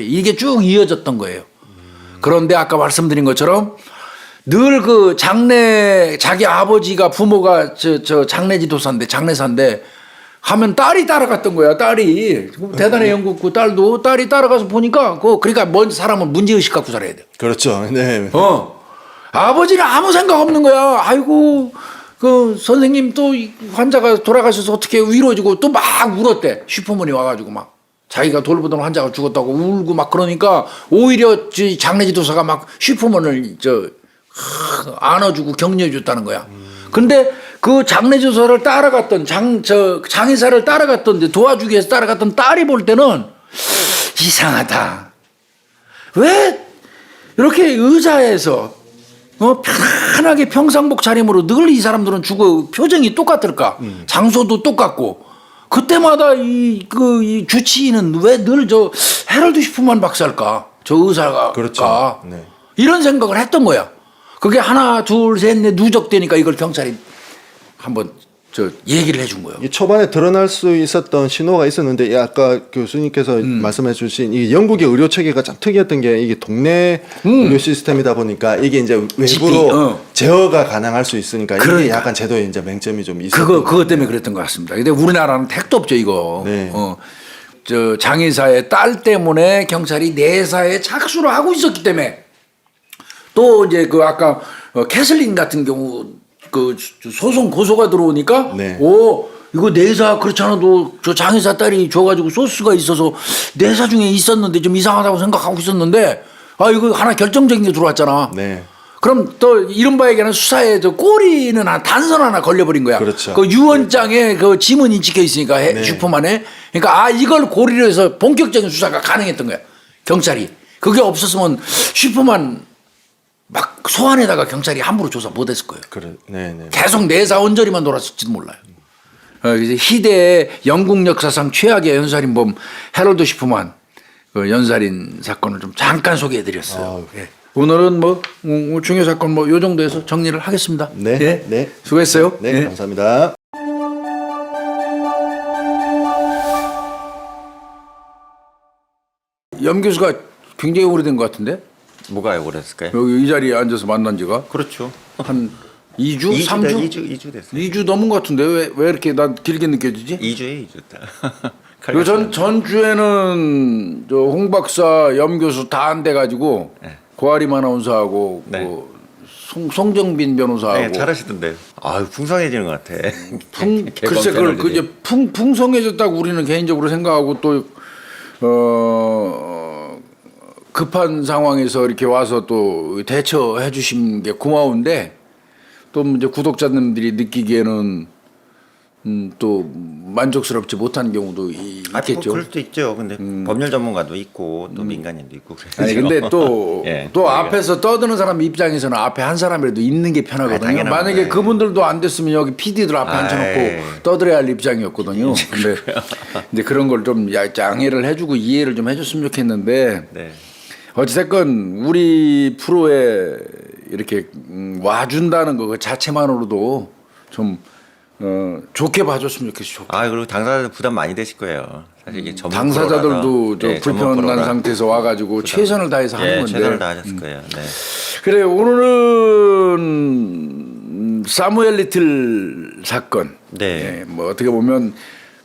이게 쭉 이어졌던 거예요. 그런데 아까 말씀드린 것처럼 늘 그 자기 아버지가 부모가 장례 지도사인데 장례사인데 하면 딸이 따라갔던 거야. 딸이 대단해 연극 그 딸이 따라가서 보니까 그러니까 먼 사람은 문제의식 갖고 살아야 돼. 그렇죠. 네. 아버지는 아무 생각 없는 거야. 아이고 그 선생님 또 환자가 돌아가셔서 어떻게 위로해주고 또 막 울었대. 슈퍼맨이 와가지고 막 자기가 돌보던 환자가 죽었다고 울고 막 그러니까 오히려 장례 지도사가 막 슈퍼맨을 안아주고 격려해줬다는 거야. 근데 그 장례 지도사를 따라갔던 장의사를 따라갔던 도와주기 위해서 따라갔던 딸이 볼 때는 이상하다. 왜 이렇게 의자에서 편하게 평상복 차림으로 늘 이 사람들은 죽어 표정이 똑같을까? 장소도 똑같고 그때마다 이 주치의는 왜 늘 저 헤럴드 슈퍼만 박사일까? 저 의사가 그렇죠. 네. 이런 생각을 했던 거야. 그게 하나 둘 셋 넷 누적되니까 이걸 경찰이 한번 얘기를 해준 거예요. 이 초반에 드러날 수 있었던 신호가 있었는데 아까 교수님께서 말씀해주신 이 영국의 의료 체계가 참 특이했던 게 이게 동네 의료 시스템이다 보니까 이게 이제 외부로 제어가 가능할 수 있으니까 이게 그러니까. 약간 제도에 이제 맹점이 좀 있었던 그것 때문에 그랬던 것 같습니다. 근데 우리나라는 택도 없죠 이거. 네. 저 장의사의 딸 때문에 경찰이 내사에 착수를 하고 있었기 때문에 또 이제 그 아까 캐슬린 같은 경우 그 소송 고소가 들어오니까 네. 이거 내사 그렇지 않아도 저 장의사 딸이 줘가지고 소스가 있어서 내사 중에 있었는데 좀 이상하다고 생각하고 있었는데 이거 하나 결정적인 게 들어왔잖아. 네. 그럼 또 이른바 얘기하는 수사에 저 꼬리는 단선 하나 걸려버린 거야. 그렇죠. 그 유언장에 그 지문이 찍혀 있으니까 네. 슈퍼만에 그러니까 이걸 고리로 해서 본격적인 수사가 가능했던 거야. 경찰이 그게 없었으면 슈퍼만 막 소환에다가 경찰이 함부로 조사 못했을 거예요. 네. 계속 내사 언저리만 돌았을지도 몰라요. 그래서 희대의 영국 역사상 최악의 연살인범 헤럴드 슈퍼만 그 연살인 사건을 좀 잠깐 소개해드렸어요. 예. 오늘은 중요 사건 요 정도에서 정리를 하겠습니다. 네. 예. 네. 수고했어요. 네. 예. 감사합니다. 염 교수가 굉장히 오래된 것 같은데 뭐가 오래됐을까요? 여기 이 자리에 앉아서 만난 지가 그렇죠. 한 2주, 3주? 2주 됐어요. 2주 넘은 것 같은데 왜 이렇게 난 길게 느껴지지? 2주에 2주. 요 전주에는 저 홍 박사, 염 교수 다 안 돼가지고 네. 고아림 아나운서하고 네. 그 송정빈 변호사하고 네, 잘하시던데요. 풍성해지는 것 같아. 글쎄 그걸 그 이제 풍성해졌다고 우리는 개인적으로 생각하고 또 급한 상황에서 이렇게 와서 또 대처해 주신 게 고마운데 또 이제 구독자님들이 느끼기에는 또 만족스럽지 못한 경우도 있겠죠. 그럴 수도 있죠. 근데 법률 전문가도 있고 또 민간인도 있고 그래서. 아니 근데 또 예, 앞에서 떠드는 사람 입장에서는 앞에 한 사람이라도 있는 게 편하거든요. 당연한 만약에 거예요. 그분들도 안 됐으면 여기 PD들 앞에 앉혀놓고 떠들어야 할 입장이었거든요. 근데 이제 그런 걸 좀 양해를 해주고 이해를 좀 해줬으면 좋겠는데 네. 어찌됐건 우리 프로에 이렇게 와준다는 거 그 자체만으로도 좀 좋게 봐줬으면 좋겠어. 그리고 당사자들 부담 많이 되실 거예요. 사실 이게 전문 당사자들도 프로라서. 좀 네, 전문 불편한 프로라. 상태에서 와가지고 최선을 다해서 하는 건데. 최선을 다하셨을 거예요. 네. 그래 오늘은 사무엘 리틀 사건. 네. 뭐 어떻게 보면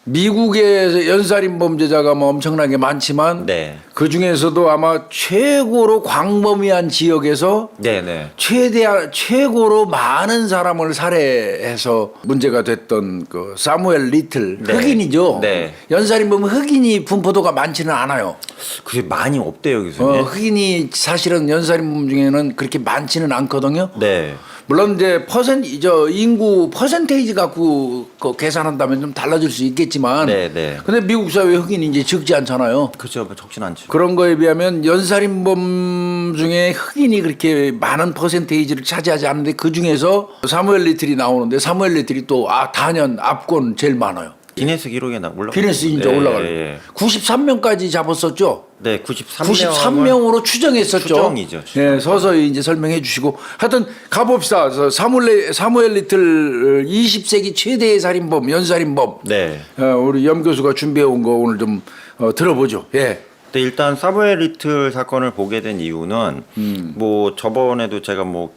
미국의 연살인 범죄자가 뭐 엄청나게 많지만 네. 그 중에서도 아마 최고로 광범위한 지역에서 네. 최고로 많은 사람을 살해해서 문제가 됐던 그 사무엘 리틀 네. 흑인이죠. 네. 연살인범은 흑인이 분포도가 많지는 않아요. 그게 많이 없대요, 교수님. 흑인이 사실은 연살인범 중에는 그렇게 많지는 않거든요. 네. 물론 이제 인구 퍼센테이지 갖고 그 계산한다면 좀 달라질 수 있겠지만, 네. 근데 미국 사회 흑인이 이제 적지 않잖아요. 그렇죠. 적진 않죠. 그런 거에 비하면 연살인범 중에 흑인이 그렇게 많은 퍼센테이지를 차지하지 않는데 그 중에서 사무엘 리틀이 나오는데 사무엘 리틀이 또 단연 앞권 제일 많아요. 기네스 기록에 올라가. 기네스 인자 올라가요. 예. 93명까지 잡았었죠. 네, 93명으로 추정했었죠. 추정이죠. 추정. 네, 서서히 이제 설명해 주시고 하여튼 가봅시다. 사무엘 리틀 20세기 최대의 살인범, 연살인범. 네. 우리 염 교수가 준비해 온 거 오늘 좀 들어보죠. 예. 근데 일단 사무엘 리틀 사건을 보게 된 이유는 뭐 저번에도 제가 뭐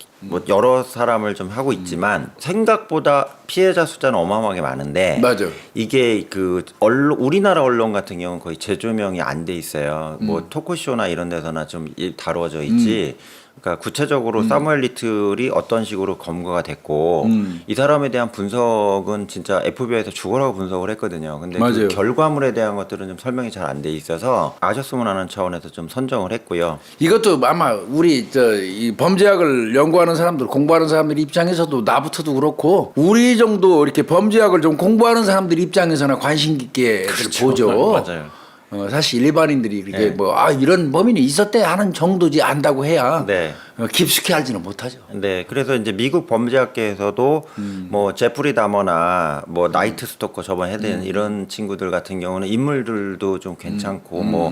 여러 사람을 좀 하고 있지만 생각보다 피해자 숫자는 어마어마하게 많은데 맞아. 이게 그 우리나라 언론 같은 경우는 거의 재조명이 안 돼 있어요. 뭐 토크쇼나 이런 데서나 좀 다루어져 있지. 그러니까 구체적으로 사무엘 리틀이 어떤 식으로 검거가 됐고 이 사람에 대한 분석은 진짜 FBI에서 죽어라고 분석을 했거든요. 근데 맞아요. 그 결과물에 대한 것들은 좀 설명이 잘 안 돼 있어서 아셨으면 하는 차원에서 좀 선정을 했고요. 이것도 아마 우리 이 범죄학을 연구하는 사람들, 공부하는 사람들 입장에서도 나부터도 그렇고 우리 정도 이렇게 범죄학을 좀 공부하는 사람들 입장에서나 관심 깊게 보죠. 맞아요. 사실 일반인들이 이렇게 네. 뭐 이런 범인이 있었대 하는 정도지 안다고 해야 네. 깊숙이 알지는 못하죠. 네, 그래서 이제 미국 범죄학계에서도 뭐 제프리 다머나 뭐 나이트 스토커 저번에 해된 이런 친구들 같은 경우는 인물들도 좀 괜찮고 뭐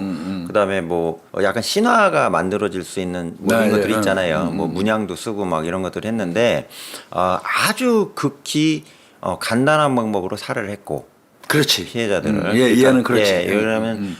그다음에 뭐 약간 신화가 만들어질 수 있는 뭐 이런 네, 것들이 네. 있잖아요. 뭐 문양도 쓰고 막 이런 것들 했는데 아주 극히 간단한 방법으로 살해를 했고. 그렇지. 피해자들을 얘는 그렇지. 예, 왜냐하면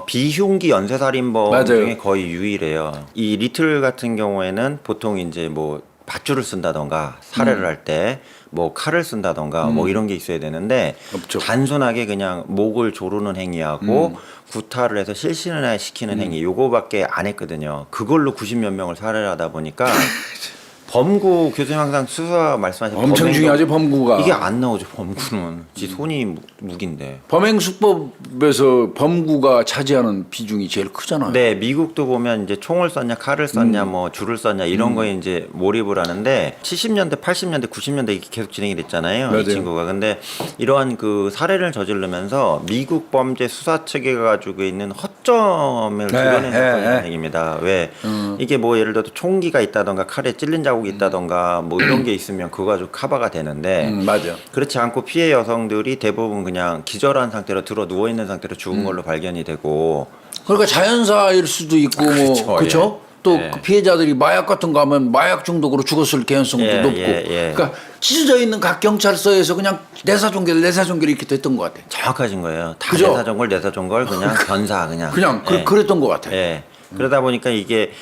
비흉기 연쇄살인범 맞아요. 중에 거의 유일해요. 이 리틀 같은 경우에는 보통 이제 뭐 밧줄을 쓴다던가 살해를 할 때 뭐 칼을 쓴다던가 뭐 이런 게 있어야 되는데 없죠. 단순하게 그냥 목을 조르는 행위하고 구타를 해서 실신을 시키는 행위 요거밖에 안 했거든요. 그걸로 90몇 명을 살해하다 보니까 범구 교수님 항상 수사 말씀하신 엄청 범행도 중요하죠, 범구가. 이게 안 나오죠. 범구는 지 손이 무기인데. 범행수법에서 범구가 차지하는 비중이 제일 크잖아요. 네, 미국도 보면 이제 총을 쐈냐, 칼을 쐈냐, 뭐 줄을 쐈냐 이런 거에 이제 몰입을 하는데 70년대, 80년대, 90년대 이렇게 계속 진행이 됐잖아요. 맞아요. 이 친구가. 근데 이러한 그 살해를 저지르면서 미국 범죄 수사 체계가 가지고 있는 허점을 드러낸 사건이라는 얘기입니다. 왜 이게 뭐 예를 들어 총기가 있다던가 칼에 찔린 자국이 있다던가 뭐 이런 게 있으면 그거 가지고 커버가 되는데 맞아. 그렇지 않고 피해 여성들이 대부분 그냥 기절한 상태로 들어 누워 있는 상태로 죽은 걸로 발견이 되고 그러니까 자연사일 수도 있고 그렇죠, 뭐 그렇죠. 예. 또 예. 그 피해자들이 마약 같은 거 하면 마약 중독으로 죽었을 가능성도 예, 높고. 예. 그러니까 찢어져 있는 각 경찰서에서 그냥 내사종결 이렇게 됐던 것 같아. 정확하신 거예요. 다 그죠? 내사정걸 그냥 변사 그냥. 그냥 예. 그랬던 것 같아. 예. 그러다 보니까 이게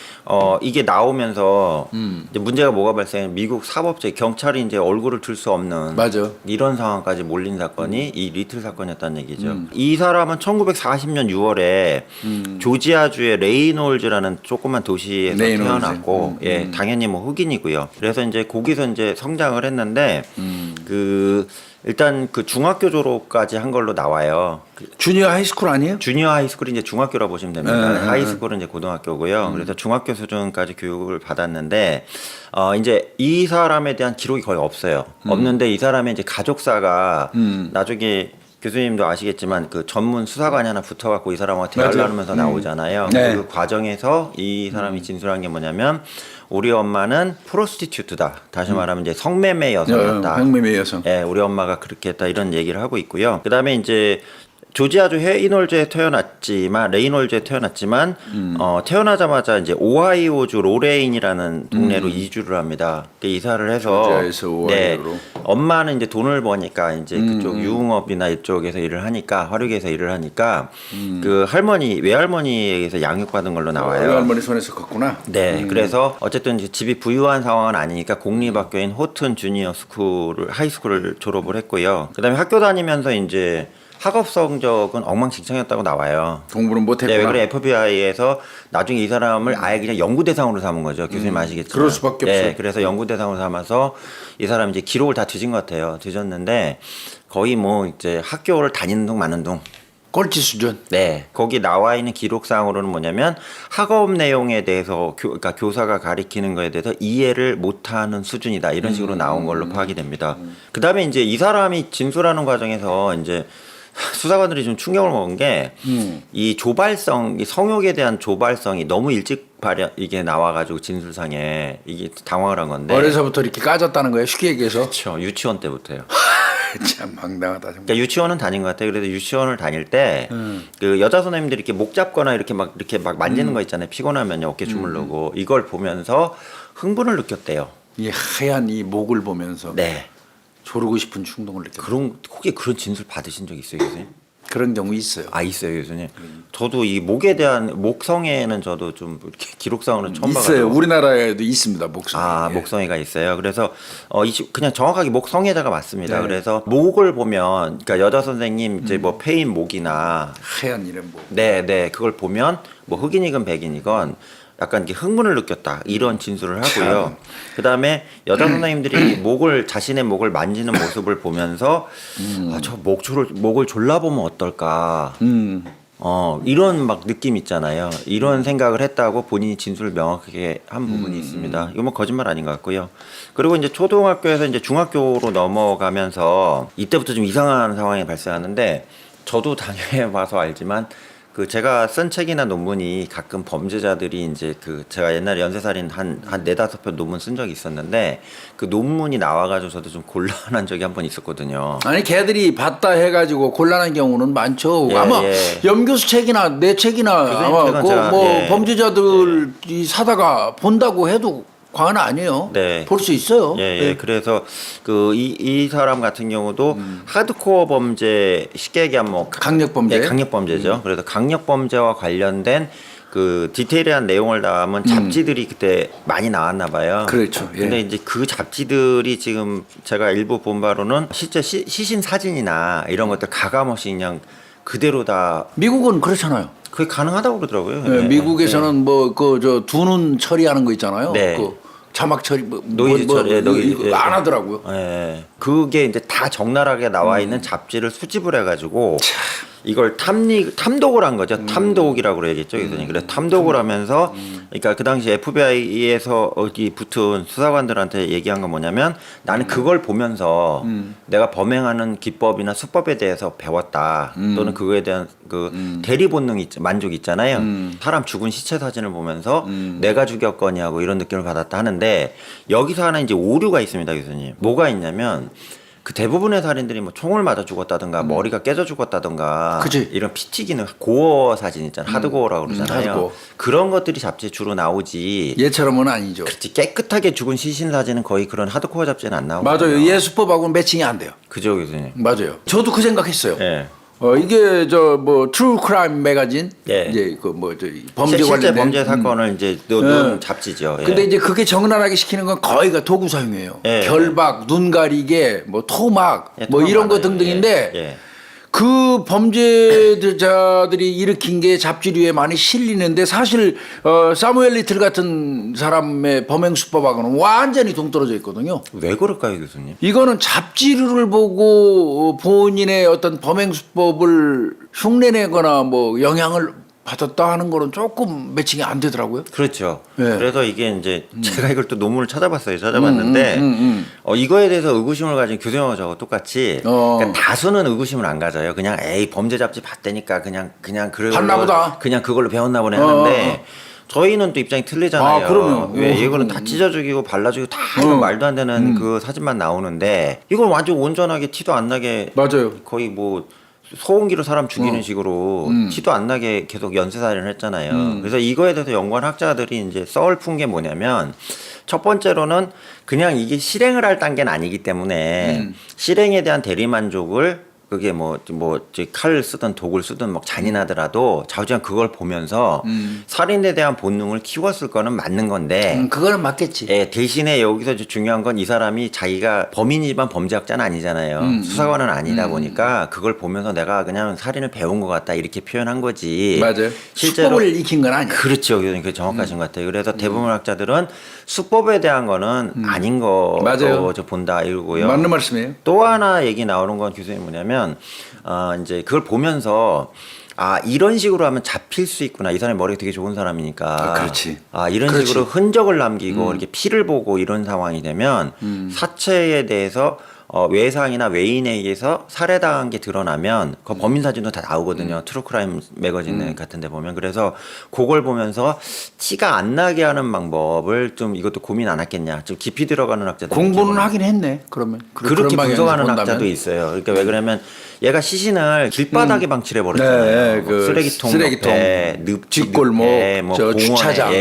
나오면서 이제 문제가 뭐가 발생해? 미국 사법체 경찰이 이제 얼굴을 들 수 없는 맞아. 이런 상황까지 몰린 사건이 이 리틀 사건이었다는 얘기죠. 이 사람은 1940년 6월에 조지아주의 레이놀즈라는 조그만 도시에서 레이놀즈. 태어났고, 예, 당연히 뭐 흑인이고요. 그래서 이제 거기서 이제 성장을 했는데 일단 그 중학교 졸업까지 한 걸로 나와요. 주니어 하이스쿨 아니에요? 주니어 하이스쿨이 이제 중학교라 보시면 됩니다. 하이스쿨은 이제 고등학교고요. 그래서 중학교 수준까지 교육을 받았는데 이제 이 사람에 대한 기록이 거의 없어요. 없는데 이 사람의 이제 가족사가 나중에 교수님도 아시겠지만 그 전문 수사관이 하나 붙어갖고 이 사람하고 대화를 맞아요. 나누면서 나오잖아요. 네. 그 과정에서 이 사람이 진술한 게 뭐냐면 우리 엄마는 프로스티튜트다. 다시 말하면 이제 성매매 여성이었다. 성매매 여성. 예, 우리 엄마가 그렇게 했다 이런 얘기를 하고 있고요. 그다음에 이제 조지아주 레이놀즈에 태어났지만 태어나자마자 이제 오하이오주 로레인이라는 동네로 이주를 합니다. 이사를 해서 조지아에서 오하이오로. 엄마는 이제 돈을 버니까 이제 그쪽 유흥업이나 이쪽에서 일을 하니까 화력에서 일을 하니까 그 외할머니에게서 양육받은 걸로 나와요. 할머니 손에서 컸구나. 네, 그래서 어쨌든 이제 집이 부유한 상황은 아니니까 공립학교인 호튼 주니어 하이스쿨을 졸업을 했고요. 그다음에 학교 다니면서 이제 학업 성적은 엉망진창이었다고 나와요. 공부는 못했구나. 네, 왜 그래 FBI에서 나중에 이 사람을 아예 그냥 연구 대상으로 삼은 거죠. 교수님 아시겠지만. 그럴 수밖에 네, 없어요. 그래서 연구 대상으로 삼아서 이 사람 이제 기록을 다 뒤진 것 같아요. 뒤졌는데 거의 뭐 이제 학교를 다니는 둥 마는 둥. 꼴찌 수준. 네, 거기 나와 있는 기록상으로는 뭐냐면 학업 내용에 대해서 그러니까 교사가 가리키는 거에 대해서 이해를 못하는 수준이다 이런 식으로 나온 걸로 파악이 됩니다. 그다음에 이제 이 사람이 진술하는 과정에서 이제 수사관들이 좀 충격을 먹은 게 이 이 성욕에 대한 조발성이 너무 일찍 이게 나와가지고 진술상에 이게 당황을 한 건데. 어려서부터 이렇게 까졌다는 거예요. 쉽게 얘기해서. 그렇죠. 유치원 때부터요. 참 황당하다 정말. 그러니까 유치원은 다닌 것 같아요. 그래서 유치원을 다닐 때 그 여자 선생님들이 이렇게 목 잡거나 이렇게 막 만지는 거 있잖아요. 피곤하면 어깨 주물르고 이걸 보면서 흥분을 느꼈대요. 이 하얀 이 목을 보면서 네. 조르고 싶은 충동을 느꼈어요. 혹시 그런 진술 받으신 적 있어요, 교수님? 그런 경우 있어요. 아 있어요, 교수님. 저도 이 목에 대한 목성애는 저도 좀 이렇게 기록상으로 처음 있어요. 봐가지고. 우리나라에도 있습니다. 목성. 아, 목성애가 있어요. 그래서 그냥 정확하게 목성애자가 맞습니다. 네. 그래서 목을 보면, 그러니까 여자 선생님 이제 뭐 페인 목이나 하얀 이런 뭐. 네, 그걸 보면 뭐 흑인이건 백인이건 약간 이렇게 흥분을 느꼈다 이런 진술을 하고요. 그 다음에 여자 선생님들이 자신의 목을 만지는 모습을 보면서 저 목을 졸라보면 어떨까. 이런 막 느낌 있잖아요. 이런 생각을 했다고 본인이 진술을 명확하게 한 부분이 있습니다. 이거 뭐 거짓말 아닌 것 같고요. 그리고 이제 초등학교에서 이제 중학교로 넘어가면서 이때부터 좀 이상한 상황이 발생하는데 저도 당해봐서 알지만 제가 쓴 책이나 논문이 가끔 범죄자들이 이제 제가 옛날에 연쇄살인 한 4-5편 논문 쓴 적이 있었는데 그 논문이 나와가지고 저도 좀 곤란한 적이 한 번 있었거든요. 아니 걔들이 봤다 해가지고 곤란한 경우는 많죠. 예, 아마 예. 염교수 책이나 내 책이나 아마 책은 제가, 예. 범죄자들이 사다가 본다고 해도 과언 아니에요. 네. 볼 수 있어요. 예. 그래서 이 사람 같은 경우도 하드코어 범죄 쉽게 얘기하면 뭐 강력범죄. 예, 강력범죄죠. 그래서 강력범죄와 관련된 디테일한 내용을 담은 잡지들이 그때 많이 나왔나 봐요. 그렇죠. 예. 근데 이제 그 잡지들이 지금 제가 일부 본 바로는 실제 시신 사진이나 이런 것들 가감없이 그냥 그대로 다 미국은 그렇잖아요. 그게 가능하다고 그러더라고요. 네, 미국에서는 뭐 두 눈 처리하는 거 있잖아요. 네. 자막 처리 노이즈 처리, 이거 안 하더라고요. 예. 그게 이제 다 적나라하게 나와 있는 잡지를 수집을 해가지고 이걸 탐독을 한 거죠. 탐독이라고 그래야겠죠, 교수님. 그래서 탐독을 하면서, 그러니까 그 당시 FBI에서 어디 붙은 수사관들한테 얘기한 건 뭐냐면 나는 그걸 보면서 내가 범행하는 기법이나 수법에 대해서 배웠다. 또는 그거에 대한 대리 본능 만족 있잖아요. 사람 죽은 시체 사진을 보면서 내가 죽였거니 하고 이런 느낌을 받았다 하는데 여기서 하나 이제 오류가 있습니다, 교수님. 뭐가 있냐면 대부분의 살인들이 뭐 총을 맞아 죽었다든가 머리가 깨져 죽었다든가 그치. 이런 피 튀기는 고어 사진 있잖아요. 하드고어라고 그러잖아요. 하드고어. 그런 것들이 잡지에 주로 나오지. 얘처럼은 아니죠. 그렇지. 깨끗하게 죽은 시신 사진은 거의 그런 하드코어 잡지는 안 나오고. 맞아요. 얘 수법하고는 매칭이 안 돼요. 그죠, 교수님. 맞아요. 저도 그 생각했어요. 예. 이게 트루 크라임 매거진 예. 이제 범죄 실제 관련된 범죄 사건을 이제 놓은 잡지죠. 예. 근데 이제 그게 적나라하게 시키는 건 거의가 도구 사용이에요. 예. 결박, 눈 가리개, 토막, 예, 이런 거 많아요. 등등인데 예. 그 범죄자들이 일으킨 게 잡지류에 많이 실리는데 사실 사무엘 리틀 같은 사람의 범행 수법하고는 완전히 동떨어져 있거든요. 왜 그럴까요, 교수님? 이거는 잡지를 보고 본인의 어떤 범행 수법을 흉내내거나 영향을 받았다 하는 거는 조금 매칭이 안 되더라고요. 그렇죠. 예. 그래서 이게 이제 제가 이걸 또 논문을 찾아봤는데 이거에 대해서 의구심을 가진 교수님하고 저하고 똑같이 그러니까 다수는 의구심을 안 가져요. 그냥 범죄 잡지 봤다니까 그냥 봤나 보다. 그냥 그걸로 배웠나 보네 하는데 저희는 또 입장이 틀리잖아요. 아, 그럼요. 왜 이거는 다 찢어 죽이고 발라 죽이고 다 이런 말도 안 되는 그 사진만 나오는데 이걸 완전 온전하게 티도 안 나게 맞아요. 거의 소음기로 사람 죽이는 식으로 티도 안 나게 계속 연쇄살인을 했잖아요. 그래서 이거에 대해서 연구한 학자들이 이제 썰 푼 게 뭐냐면 첫 번째로는 그냥 이게 실행을 할 단계는 아니기 때문에 실행에 대한 대리만족을 그게 칼을 쓰든 독을 쓰든 잔인하더라도 자우지간 그걸 보면서 살인에 대한 본능을 키웠을 거는 맞는 건데 그거는 맞겠지. 예, 대신에 여기서 중요한 건 이 사람이 자기가 범인이지만 범죄학자는 아니잖아요. 수사관은 아니다 보니까 그걸 보면서 내가 그냥 살인을 배운 것 같다 이렇게 표현한 거지. 맞아요. 실제로 수법을 익힌 건 아니에요. 그렇죠. 그 정확하신 것 같아요. 그래서 대부분 학자들은 수법에 대한 거는 아닌 거 맞아요. 본다 이러고요. 맞는 말씀이에요. 또 하나 얘기 나오는 건 교수님 뭐냐면 이제 그걸 보면서 이런 식으로 하면 잡힐 수 있구나. 이 사람이 머리가 되게 좋은 사람이니까. 그렇지. 이런 그렇지. 식으로 흔적을 남기고 이렇게 피를 보고 이런 상황이 되면 사체에 대해서 외상이나 외인에 의해서 살해당한 게 드러나면 그 범인 사진도 다 나오거든요. 트루크라임 매거진 같은 데 보면. 그래서 그걸 보면서 티가 안 나게 하는 방법을 좀 이것도 고민 안 했겠냐. 좀 깊이 들어가는 학자들. 공부는 하긴 했네. 그러면 그렇게 그런 분석하는 방향에서 학자도 본다면. 있어요. 그러니까 왜 그러면 얘가 시신을 길바닥에 방치해 버렸잖아요. 네, 뭐 쓰레기통 옆에, 뒷골목, 공원에, 주차장.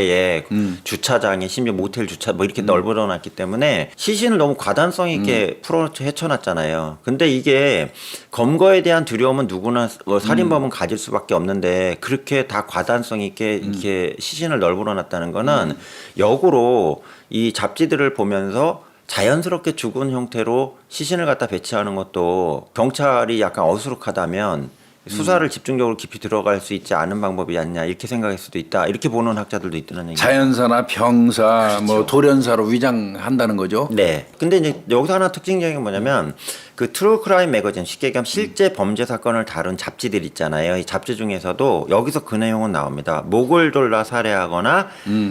주차장에 심지어 모텔 주차 이렇게 널브러놨기 때문에 시신을 너무 과단성 있게 풀어 헤쳐났잖아요. 근데 이게 검거에 대한 두려움은 누구나 살인범은 가질 수밖에 없는데 그렇게 다 과단성 있게 이렇게 시신을 널브러 놨다는 거는 역으로 이 잡지들을 보면서 자연스럽게 죽은 형태로 시신을 갖다 배치하는 것도 경찰이 약간 어수룩하다면 수사를 집중적으로 깊이 들어갈 수 있지 않은 방법이 아니냐 이렇게 생각할 수도 있다. 이렇게 보는 학자들도 있다는 얘기죠. 자연사나 병사, 뭐 돌연사로 위장한다는 거죠. 네. 근데 이제 여기서 하나 특징적인 게 뭐냐면 그 트루 크라임 매거진 쉽게 얘기하면 실제 범죄 사건을 다룬 잡지들 있잖아요. 이 잡지 중에서도 여기서 그 내용은 나옵니다. 목을 졸라 살해하거나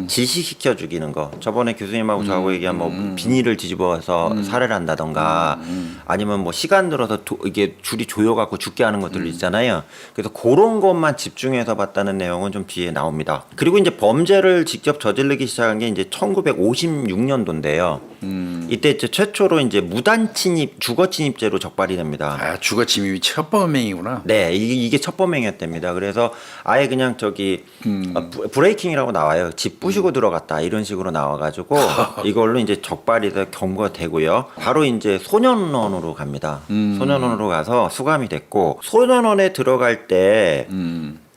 지시시켜 죽이는 거. 저번에 교수님하고 저하고 얘기한 뭐 비닐을 뒤집어서 살해를 한다던가 아니면 뭐 시간 들어서 이게 줄이 조여갖고 죽게 하는 것들 있잖아요. 그래서 그런 것만 집중해서 봤다는 내용은 좀 뒤에 나옵니다. 그리고 이제 범죄를 직접 저지르기 시작한 게 이제 1956년도인데요. 이때 이제 최초로 이제 무단 침입, 주거 침입죄로 적발이 됩니다. 아, 주거 침입이 첫 범행이구나. 네, 이게 첫 범행이었답니다. 그래서 아예 그냥 저기 브레이킹이라고 나와요. 집 부시고 들어갔다 이런 식으로 나와가지고 이걸로 이제 적발이 돼 검거가 되고요. 바로 이제 소년원으로 갑니다. 소년원으로 가서 수감이 됐고 소년원에 들어갈 때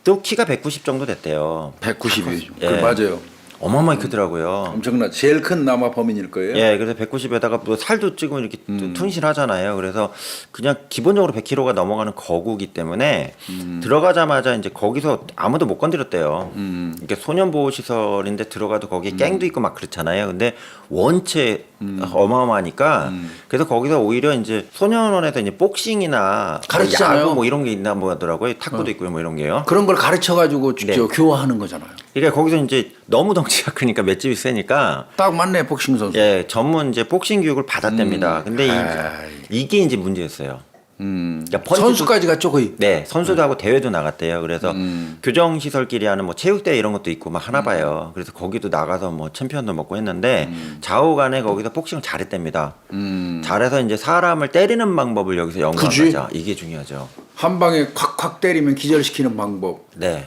또 키가 190 정도 됐대요. 190이. 예. 맞아요. 어마어마하게 크더라고요. 엄청나. 제일 큰 남아 범인일 거예요. 예, 그래서 190에다가 뭐 살도 찌고 이렇게 튼실하잖아요. 그래서 그냥 기본적으로 100kg가 넘어가는 거구기 때문에 들어가자마자 이제 거기서 아무도 못 건드렸대요. 이게 소년보호시설인데 들어가도 거기 갱도 있고 막 그렇잖아요. 근데 원체 어마어마하니까 그래서 거기서 오히려 이제 소년원에서 이제 복싱이나 가르치잖아요. 야구 뭐 이런 게 있나 뭐 하더라고요. 탁구도 있고요, 뭐 이런 게요. 그런 걸 가르쳐가지고 네. 교화하는 거잖아요. 그러니까 거기서 이제 너무 덩치가 크니까 맷집이 세니까 딱 맞네, 복싱 선수. 예, 전문 이제 복싱 교육을 받았답니다. 근데 아이. 이게 이제 문제였어요. 그러니까 펀치도- 선수까지 갔죠, 거의. 네, 선수도 하고 대회도 나갔대요. 그래서 교정 시설끼리 하는 뭐 체육대회 이런 것도 있고 막 하나 봐요. 그래서 거기도 나가서 뭐 챔피언도 먹고 했는데 좌우간에 거기서 복싱을 잘했답니다. 잘해서 이제 사람을 때리는 방법을 여기서 연구한 그지. 거죠. 이게 중요하죠. 한 방에 콱콱 때리면 기절시키는 방법. 네.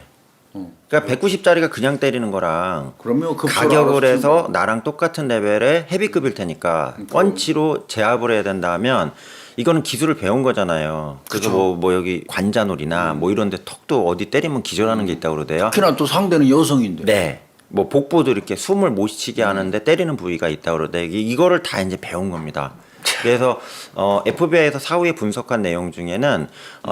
그러니까 190짜리가 그냥 때리는 거랑 그러면 그 가격을 해서 나랑 똑같은 레벨의 헤비급일 테니까 펀치로 제압을 해야 된다면 이거는 기술을 배운 거잖아요. 그래서 뭐 여기 관자놀이나 뭐 이런 데 턱도 어디 때리면 기절하는 게 있다고 그러대요. 특히나 또 상대는 여성인데. 네. 뭐 복부도 이렇게 숨을 못 쉬게 하는데 때리는 부위가 있다고 그러대. 이거를 다 이제 배운 겁니다. 그래서 FBI에서 사후에 분석한 내용 중에는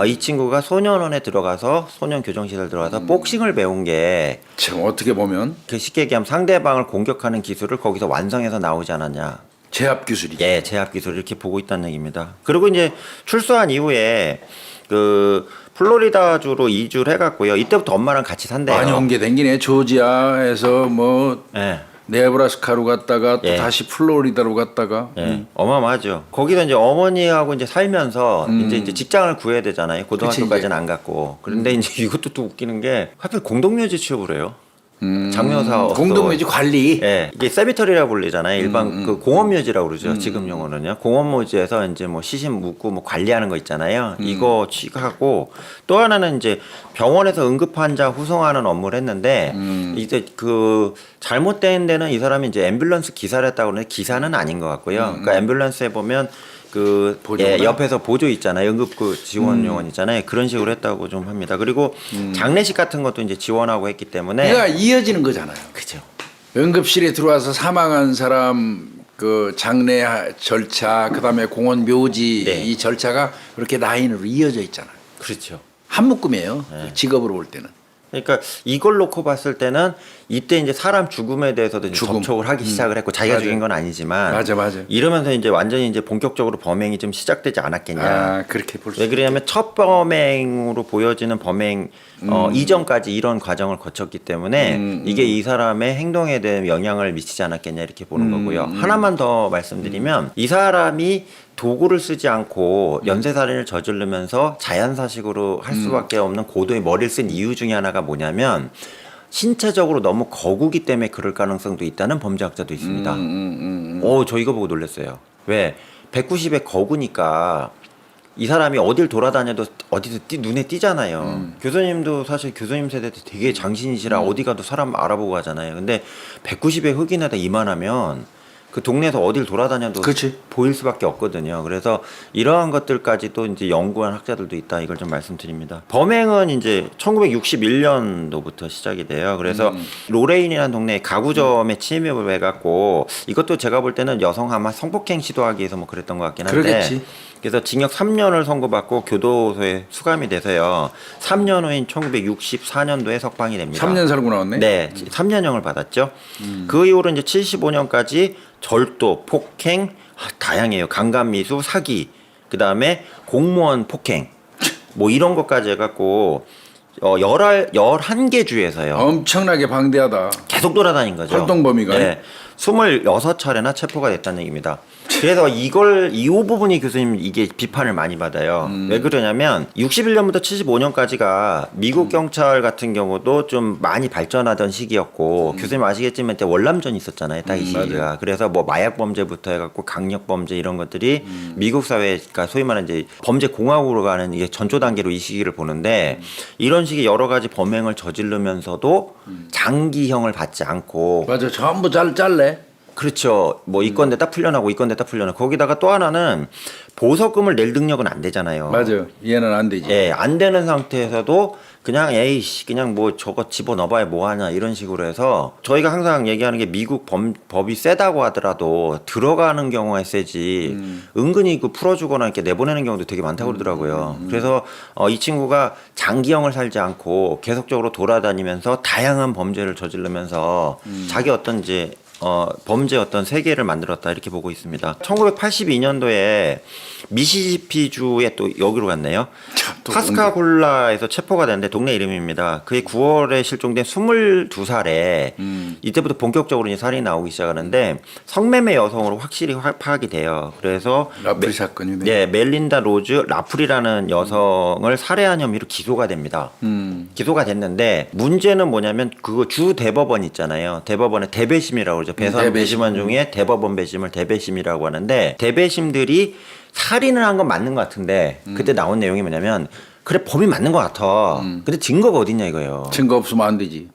이 친구가 소년원에 들어가서 소년 교정시설 들어가서 복싱을 배운 게 지금 어떻게 보면 그 쉽게 얘기하면 상대방을 공격하는 기술을 거기서 완성해서 나오지 않았냐. 제압 기술이. 예, 제압 기술 이렇게 보고 있다는 얘기입니다. 그리고 이제 출소한 이후에 그 플로리다주로 이주를 해갔고요. 이때부터 엄마랑 같이 산대요. 많이 옮겨 댕기네. 조지아에서 뭐 예. 네브라스카로 갔다가 또 예. 다시 플로리다로 갔다가. 예, 어마어마하죠. 거기서 이제 어머니하고 이제 살면서 이제 직장을 구해야 되잖아요. 고등학교까지는 안 갔고. 그런데 이제 이것도 또 웃기는 게 하필 공동묘지 취업을 해요. 장묘사 공동묘지 관리. 예, 이게 세미터리라고 불리잖아요. 일반 그 공원묘지라고 그러죠. 지금 용어는요. 공원묘지에서 이제 뭐 시신 묻고 뭐 관리하는 거 있잖아요. 이거 취하고 또 하나는 이제 병원에서 응급 환자 후송하는 업무를 했는데 이제 그 잘못된 데는 이 사람이 이제 앰뷸런스 기사를 했다고 그러는데 기사는 아닌 것 같고요. 그러니까 앰뷸런스에 보면 그 옆에서 보조 있잖아요. 응급 그 지원 요원 있잖아요. 그런 식으로 했다고 좀 합니다. 그리고 장례식 같은 것도 이제 지원하고 했기 때문에 그러니까 이어지는 거잖아요. 그죠. 응급실에 들어와서 사망한 사람 그 장례 절차, 그다음에 공원 묘지 네. 이 절차가 그렇게 라인으로 이어져 있잖아요. 그렇죠. 한 묶음이에요. 네. 직업으로 볼 때는. 그러니까 이걸 놓고 봤을 때는 이때 이제 사람 죽음에 대해서도 이제 죽음. 접촉을 하기 시작을 했고 자기가 맞아요. 죽인 건 아니지만 맞아. 이러면서 이제 완전히 이제 본격적으로 범행이 좀 시작되지 않았겠냐. 아, 그렇게 볼 수. 왜 그러냐면 첫 범행으로 보여지는 범행 이전까지 이런 과정을 거쳤기 때문에 이게 이 사람의 행동에 대한 영향을 미치지 않았겠냐 이렇게 보는 거고요. 하나만 더 말씀드리면 이 사람이 도구를 쓰지 않고 연쇄살인을 저지르면서 자연사식으로 할 수밖에 없는 고도의 머리를 쓴 이유 중에 하나가 뭐냐면 신체적으로 너무 거구기 때문에 그럴 가능성도 있다는 범죄학자도 있습니다. 저 이거 보고 놀랐어요. 왜? 190의 거구니까 이 사람이 어딜 돌아다녀도 어디서 눈에 띄잖아요. 교수님도 사실 교수님 세대 때 되게 장신이시라 어디 가도 사람 알아보고 하잖아요. 근데 190의 흑인에다 이만하면 그 동네에서 어딜 돌아다녀도 그치. 보일 수밖에 없거든요. 그래서 이러한 것들까지도 이제 연구한 학자들도 있다. 이걸 좀 말씀드립니다. 범행은 이제 1961년도부터 시작이 돼요. 그래서 로레인이라는 동네에 가구점에 침입을 해갖고 이것도 제가 볼 때는 여성 아마 성폭행 시도하기 위해서 뭐 그랬던 것 같긴 한데. 그러겠지. 그래서 징역 3년을 선고받고 교도소에 수감이 돼서요. 3년 후인 1964년도에 석방이 됩니다. 3년 살고 나왔네. 네, 3년형을 받았죠. 그 이후로 이제 75년까지 절도, 폭행, 다양해요. 강간미수, 사기, 그 다음에 공무원 폭행, 뭐 이런 것까지 해갖고 11개 주에서요. 엄청나게 방대하다. 계속 돌아다닌 거죠. 활동 범위가. 네. 26차례나 체포가 됐다는 얘기입니다. 그래서 이 부분이 교수님 이게 비판을 많이 받아요. 왜 그러냐면 61년부터 75년까지가 미국 경찰 같은 경우도 좀 많이 발전하던 시기였고 교수님 아시겠지만 그때 월남전이 있었잖아요. 딱 이 시기가. 그래서 뭐 마약 범죄부터 해갖고 강력 범죄 이런 것들이 미국 사회가 소위 말하는 이제 범죄 공화국으로 가는 이게 전초 단계로 이 시기를 보는데 이런 식의 여러 가지 범행을 저지르면서도 장기형을 받지 않고 맞아. 전부 잘래. 그렇죠. 뭐 이건 냈다 풀려나고 이건 냈다 풀려나고 거기다가 또 하나는 보석금을 낼 능력은 안 되잖아요. 맞아. 얘는 안 되지. 예, 안 되는 상태에서도 그냥 에이씨 그냥 뭐 저거 집어넣어봐야 뭐하냐 이런 식으로 해서 저희가 항상 얘기하는 게 미국 법이 세다고 하더라도 들어가는 경우가 세지 은근히 그 풀어주거나 이렇게 내보내는 경우도 되게 많다고 그러더라고요. 그래서 이 친구가 장기형을 살지 않고 계속적으로 돌아다니면서 다양한 범죄를 저지르면서 자기 어떤 이제 범죄 어떤 세계를 만들었다 이렇게 보고 있습니다. 1982년도에 미시시피주에 또 여기로 갔네요. 또 파스카골라에서 체포가 됐는데 동네 이름입니다. 그해 9월에 실종된 22살에 이때부터 본격적으로 이제 살인이 나오기 시작하는데 성매매 여성으로 확실히 파악이 돼요. 그래서 라프리 사건이네. 네, 멜린다 로즈 라프리라는 여성을 살해한 혐의로 기소가 됩니다. 기소가 됐는데 문제는 뭐냐면 그거 주 대법원 있잖아요. 대법원의 대배심이라고 그러죠. 배선 대배심. 배심원 중에 대법원 배심을 대배심이라고 하는데 대배심들이 살인을 한 건 맞는 것 같은데 그때 나온 내용이 뭐냐면 그래 범인 맞는 것 같아. 근데 증거가 어딨냐 이거예요. 증거 없으면 안 되지.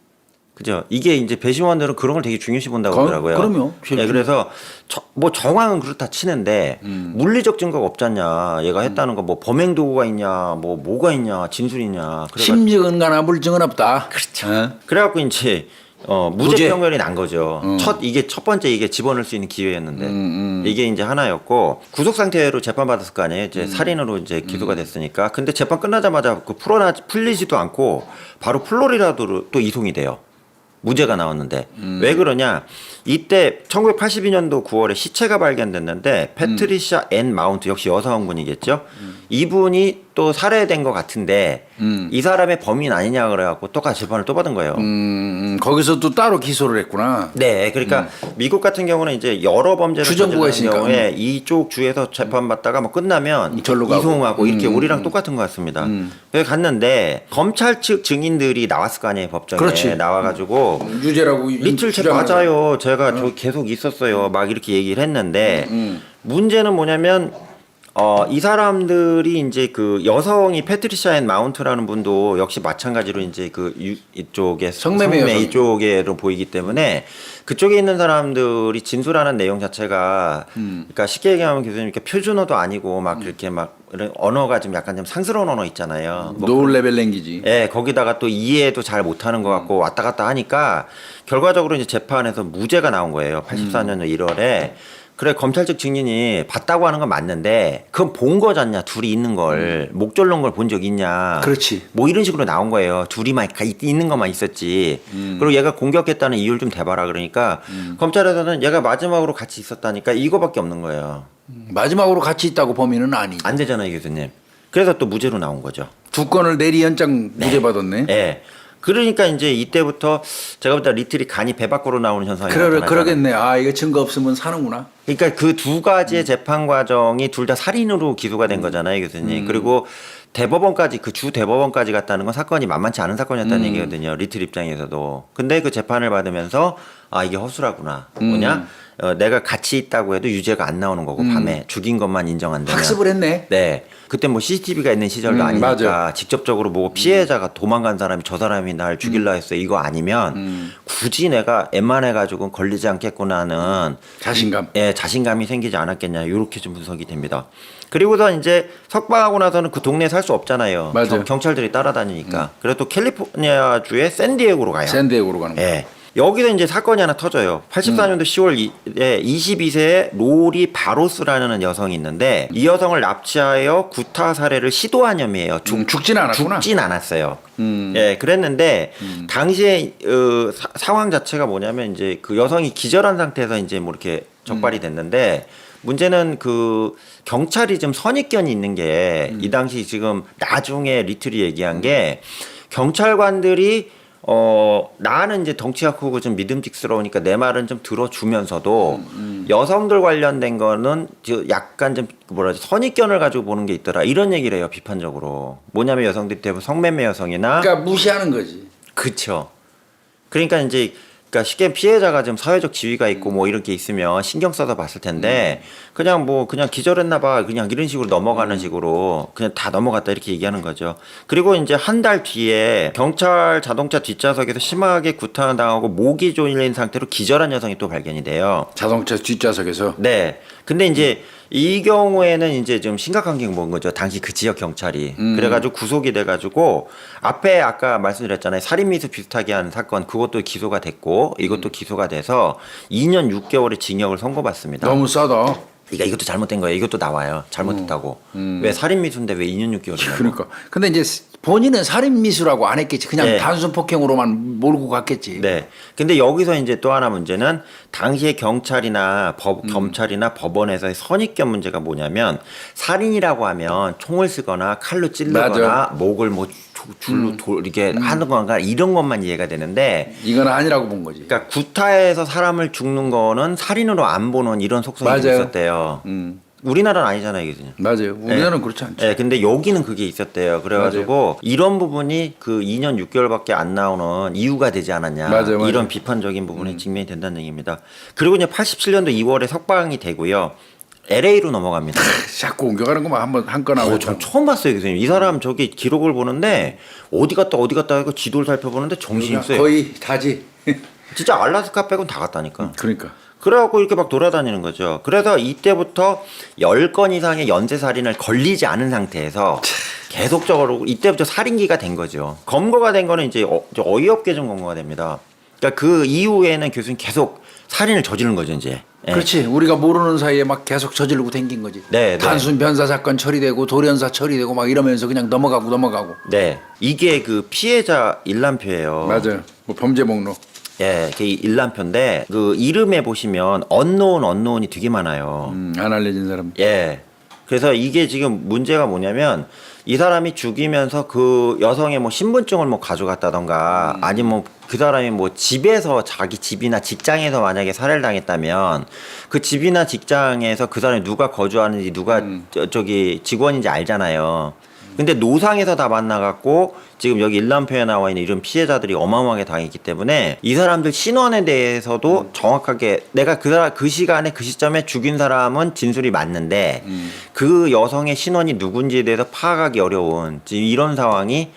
그죠? 이게 이제 배심원들은 그런 걸 되게 중요시 본다고 하더라고요. 그럼요. 네, 그래서 뭐 정황은 그렇다 치는데 물리적 증거가 없잖냐. 얘가 했다는 거 뭐 범행 도구가 있냐, 뭐가 있냐, 진술이냐. 심증은가나 물증은 없다. 그렇죠. 그래갖고 이제 무죄 판결이 난 거죠. 이게 첫 번째 이게 집어넣을 수 있는 기회였는데 이게 이제 하나였고 구속 상태로 재판 받았을 거 아니에요. 이제 살인으로 이제 기소가 됐으니까. 근데 재판 끝나자마자 풀리지도 않고 바로 플로리다도로 또 이송이 돼요. 무죄가 나왔는데 왜 그러냐? 이때 1982년도 9월에 시체가 발견됐는데 패트리샤 앤 마운트 역시 여성분이겠죠. 이분이 또 살해된 것 같은데 이 사람의 범인 아니냐 그래갖고 똑같이 재판을 또 받은 거예요. 거기서 또 따로 기소를 했구나. 네, 그러니까 미국 같은 경우는 이제 여러 범죄를 주정부가 저지른 있으니까. 경우에 이쪽 주에서 재판받다가 뭐 끝나면 절로 가고. 이송하고 이렇게 우리랑 똑같은 것 같습니다. 그래서 갔는데 검찰 측 증인들이 나왔을 거 아니에요 법정에. 그렇지. 나와가지고 유죄라고 리틀 제 맞아요. 제가 저 계속 있었어요. 막 이렇게 얘기를 했는데 문제는 뭐냐면 이 사람들이 이제 그 여성이 패트리샤 앤 마운트라는 분도 역시 마찬가지로 이제 이쪽에 성매매 여성. 이쪽에로 보이기 때문에 그쪽에 있는 사람들이 진술하는 내용 자체가 그러니까 쉽게 얘기하면 교수님 이렇게 표준어도 아니고 막 이렇게 막 이런 언어가 좀 약간 좀 상스러운 언어 있잖아요. 뭐 노 레벨 랭귀지. 예, 거기다가 또 이해도 잘 못하는 것 같고 왔다 갔다 하니까 결과적으로 이제 재판에서 무죄가 나온 거예요. 84년 1월에. 그래 검찰 측 증인이 봤다고 하는 건 맞는데 그건 본 거잖냐 둘이 있는 걸 목졸른 걸 본 적 있냐 그렇지. 뭐 이런 식으로 나온 거예요. 둘이만 있는 것만 있었지. 그리고 얘가 공격했다는 이유를 좀 대봐라 그러니까 검찰에서는 얘가 마지막으로 같이 있었다니까 이거밖에 없는 거예요. 마지막으로 같이 있다고 범인은 아니지. 안 되잖아요 교수님. 그래서 또 무죄로 나온 거죠. 두 건을 내리 연장 무죄 받았네. 예. 그러니까 이제 이때부터 제가 볼 때 리틀이 간이 배 밖으로 나오는 현상이 나타나잖아요. 그러겠네. 아 이거 증거 없으면 사는구나. 그러니까 그 두 가지의 재판 과정이 둘 다 살인으로 기소가 된 거잖아요, 교수님. 그리고 대법원까지 그 주 대법원까지 갔다는 건 사건이 만만치 않은 사건이었다는 얘기거든요. 리틀 입장에서도. 근데 그 재판을 받으면서 아 이게 허술하구나. 뭐냐? 내가 같이 있다고 해도 유죄가 안 나오는 거고 밤에 죽인 것만 인정한다면 학습을 했네. 네. 그때 뭐 CCTV가 있는 시절도 아니니까 맞아. 직접적으로 뭐 피해자가 도망간 사람이 저 사람이 날 죽일라 했어 이거 아니면 굳이 내가 웬만해가지고 걸리지 않겠구나 하는 자신감. 예, 자신감이 생기지 않았겠냐 이렇게 좀 분석이 됩니다. 그리고서 이제 석방하고 나서는 그 동네에 살 수 없잖아요. 맞아요. 경찰들이 따라다니니까. 그래서 또 캘리포니아주의 샌디에고로 가요. 샌디에고로 가는 거야. 예. 여기서 이제 사건이 하나 터져요. 84년도 10월에 22세의 로리 바로스라는 여성이 있는데 이 여성을 납치하여 구타 살해를 시도한 혐의예요. 죽진 않았구나. 죽진 않았어요. 예, 그랬는데 당시에 상황 자체가 뭐냐면 이제 그 여성이 기절한 상태에서 이제 뭐 이렇게 적발이 됐는데 문제는 그 경찰이 좀 선입견이 있는 게 이 당시 지금 나중에 리틀이 얘기한 게 경찰관들이 나는 이제 덩치가 크고 좀 믿음직스러우니까 내 말은 좀 들어주면서도 여성들 관련된 거는 약간 좀 뭐라 하지 선입견을 가지고 보는 게 있더라 이런 얘기를 해요 비판적으로. 뭐냐면 여성들이 대부분 성매매 여성이나 그러니까 무시하는 거지. 그쵸. 그러니까 이제 그러니까 쉽게 피해자가 좀 사회적 지위가 있고 뭐 이런 게 있으면 신경 써서 봤을 텐데 그냥 뭐 그냥 기절했나 봐 그냥 이런 식으로 넘어가는 식으로 그냥 다 넘어갔다 이렇게 얘기하는 거죠. 그리고 이제 한 달 뒤에 경찰 자동차 뒷좌석에서 심하게 구타당하고 목이 조일린 상태로 기절한 여성이 또 발견이 돼요. 자동차 뒷좌석에서. 네. 근데 이제 이 경우에는 이제 좀 심각한 게 뭔 거죠. 당시 그 지역 경찰이. 그래가지고 구속이 돼가지고 앞에 아까 말씀드렸잖아요. 살인미수 비슷하게 한 사건 그것도 기소가 됐고 이것도 기소가 돼서 2년 6개월의 징역을 선고받습니다. 너무 싸다. 그러니까 이것도 잘못된 거예요. 이것도 나와요. 잘못했다고. 왜 살인미수인데 왜 2년 6개월이냐고. 그러니까. 근데 이제 본인은 살인 미수라고 안 했겠지. 그냥 네. 단순 폭행으로만 몰고 갔겠지. 네. 근데 여기서 이제 또 하나 문제는 당시에 경찰이나 검찰이나 법원에서의 선입견 문제가 뭐냐면 살인이라고 하면 총을 쓰거나 칼로 찔르거나 맞아. 목을 뭐 줄로 이렇게 하는 건가 이런 것만 이해가 되는데 이건 아니라고 본 거지. 그러니까 구타해서 사람을 죽는 거는 살인으로 안 보는 이런 속성이 좀 맞아요. 있었대요. 우리나라는 아니잖아요, 이게. 맞아요. 우리나라는 그렇지 않죠. 네, 근데 여기는 그게 있었대요. 그래가지고 이런 부분이 그 2년 6개월밖에 안 나오는 이유가 되지 않았냐. 맞아요, 맞아요. 이런 비판적인 부분에 직면이 된다는 얘기입니다. 그리고 이제 87년도 2월에 석방이 되고요. LA로 넘어갑니다. 자꾸 옮겨가는 것만 한 건 하고. 전 처음 봤어요, 교수님. 이 사람 저기 기록을 보는데 어디 갔다 하고 지도를 살펴보는데 정신이 없어요. 거의 다지. 진짜 알라스카 빼곤 다 갔다니까. 그러니까. 그래갖고 이렇게 막 돌아다니는 거죠. 그래서 이때부터 10건 이상의 연쇄살인을 걸리지 않은 상태에서 계속적으로 이때부터 살인기가 된 거죠. 검거가 된 거는 이제 어이없게 좀 검거가 됩니다. 그러니까 그 이후에는 교수님 계속 살인을 저지른 거죠, 이제. 예. 그렇지. 우리가 모르는 사이에 막 계속 저지르고 댕긴 거지. 네, 단순 변사 사건 처리되고 돌연사 처리되고 막 이러면서 그냥 넘어가고. 네. 이게 그 피해자 일람표예요. 맞아요. 뭐 범죄 목록. 예, 그 일람표인데 그 이름에 보시면 언노운이 되게 많아요. 안 알려진 사람. 예. 그래서 이게 지금 문제가 뭐냐면 이 사람이 죽이면서 그 여성의 뭐 신분증을 뭐 가져갔다던가 아니면 뭐 그 사람이 뭐 집에서 자기 집이나 직장에서 만약에 살해를 당했다면 그 집이나 직장에서 그 사람이 누가 거주하는지 누가 저기 직원인지 알잖아요. 근데 노상에서 다 만나갖고 지금 여기 일람표에 나와 있는 이런 피해자들이 어마어마하게 당했기 때문에 이 사람들 신원에 대해서도 정확하게 내가 그 시간에 그 시점에 죽인 사람은 진술이 맞는데 그 여성의 신원이 누군지에 대해서 파악하기 어려운 지금 이런 상황이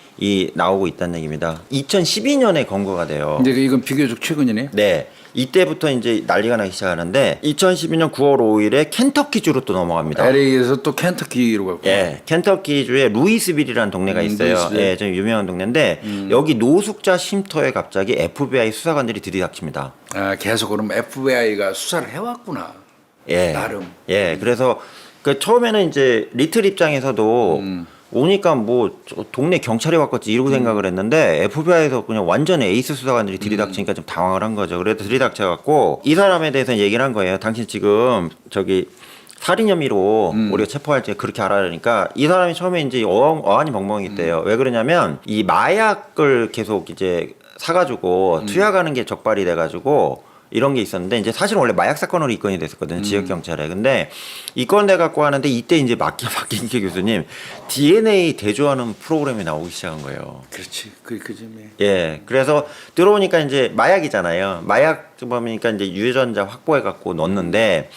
나오고 있다는 얘기입니다. 2012년에 검거가 돼요. 이제 이건 비교적 최근이네. 네. 이때부터 이제 난리가 나기 시작하는데 2012년 9월 5일에 켄터키주로 또 넘어갑니다. LA에서 또 켄터키로 가고. 예, 켄터키주의 루이스빌이라는 동네가 있어요. 루이스빌. 예, 좀 유명한 동네인데 여기 노숙자 쉼터에 갑자기 FBI 수사관들이 들이닥칩니다. 아, 계속 그럼 FBI가 수사를 해왔구나. 예, 나름. 예, 그래서 그 처음에는 이제 리틀 입장에서도 오니까 뭐 동네 경찰이 왔겠지 이러고 생각을 했는데 FBI에서 그냥 완전 에이스 수사관들이 들이닥치니까 좀 당황을 한 거죠. 그래서 들이닥쳐갖고 이 사람에 대해서 얘기를 한 거예요. 당신 지금 저기 살인 혐의로 우리가 체포할 때 그렇게 알아라니까 이 사람이 처음에 이제 어안이 벙벙했대요. 왜 그러냐면 이 마약을 계속 이제 사가지고 투약하는 게 적발이 돼가지고 이런 게 있었는데 이제 사실 원래 마약 사건으로 입건이 됐었거든요. 지역 경찰에. 근데 입건돼 갖고 하는데 이때 이제 박gin계 교수님 DNA 대조하는 프로그램이 나오기 시작한 거예요. 그렇지. 그 점에. 예. 그래서 들어오니까 이제 마약이잖아요. 마약 보니까 이제 유전자 확보해 갖고 넣었는데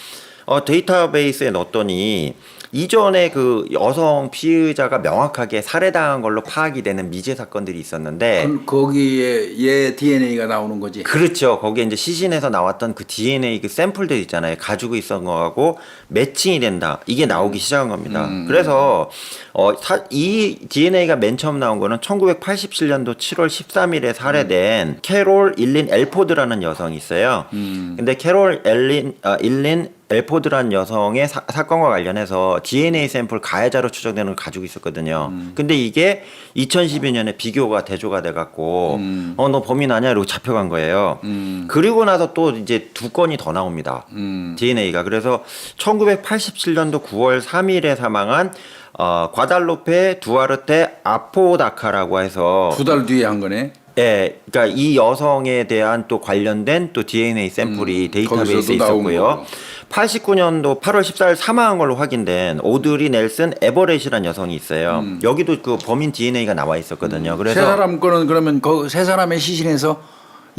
데이터베이스에 넣었더니 이전에 그 여성 피의자가 명확하게 살해당한 걸로 파악이 되는 미제 사건들이 있었는데 거기에 얘 DNA가 나오는 거지. 그렇죠. 거기에 이제 시신에서 나왔던 그 DNA 그 샘플들 있잖아요. 가지고 있었던 거하고 매칭이 된다. 이게 나오기 시작한 겁니다. 그래서 이 DNA가 맨 처음 나온 거는 1987년도 7월 13일에 살해된 캐롤 일린 엘포드라는 여성이 있어요. 근데 캐롤 일린 엘포드란 여성의 사건과 관련해서 DNA 샘플 가해자로 추정되는 걸 가지고 있었거든요. 근데 이게 2012년에 비교가 대조가 돼갖고 너 범인 아니야? 이러고 잡혀간 거예요. 그리고 나서 또 이제 두 건이 더 나옵니다. DNA가. 그래서 1987년도 9월 3일에 사망한 과달로페 두아르테 아포다카라고 해서 2달 뒤에 한 거네. 예, 그러니까 이 여성에 대한 또 관련된 또 DNA 샘플이 데이터베이스에 거기서도 나온 있었고요. 거고. 89년도 8월 14일 사망한 걸로 확인된 오드리 넬슨 에버렛이라는 여성이 있어요. 여기도 그 범인 DNA가 나와 있었거든요. 그래서 세 사람 거는 그러면 그 세 사람의 시신에서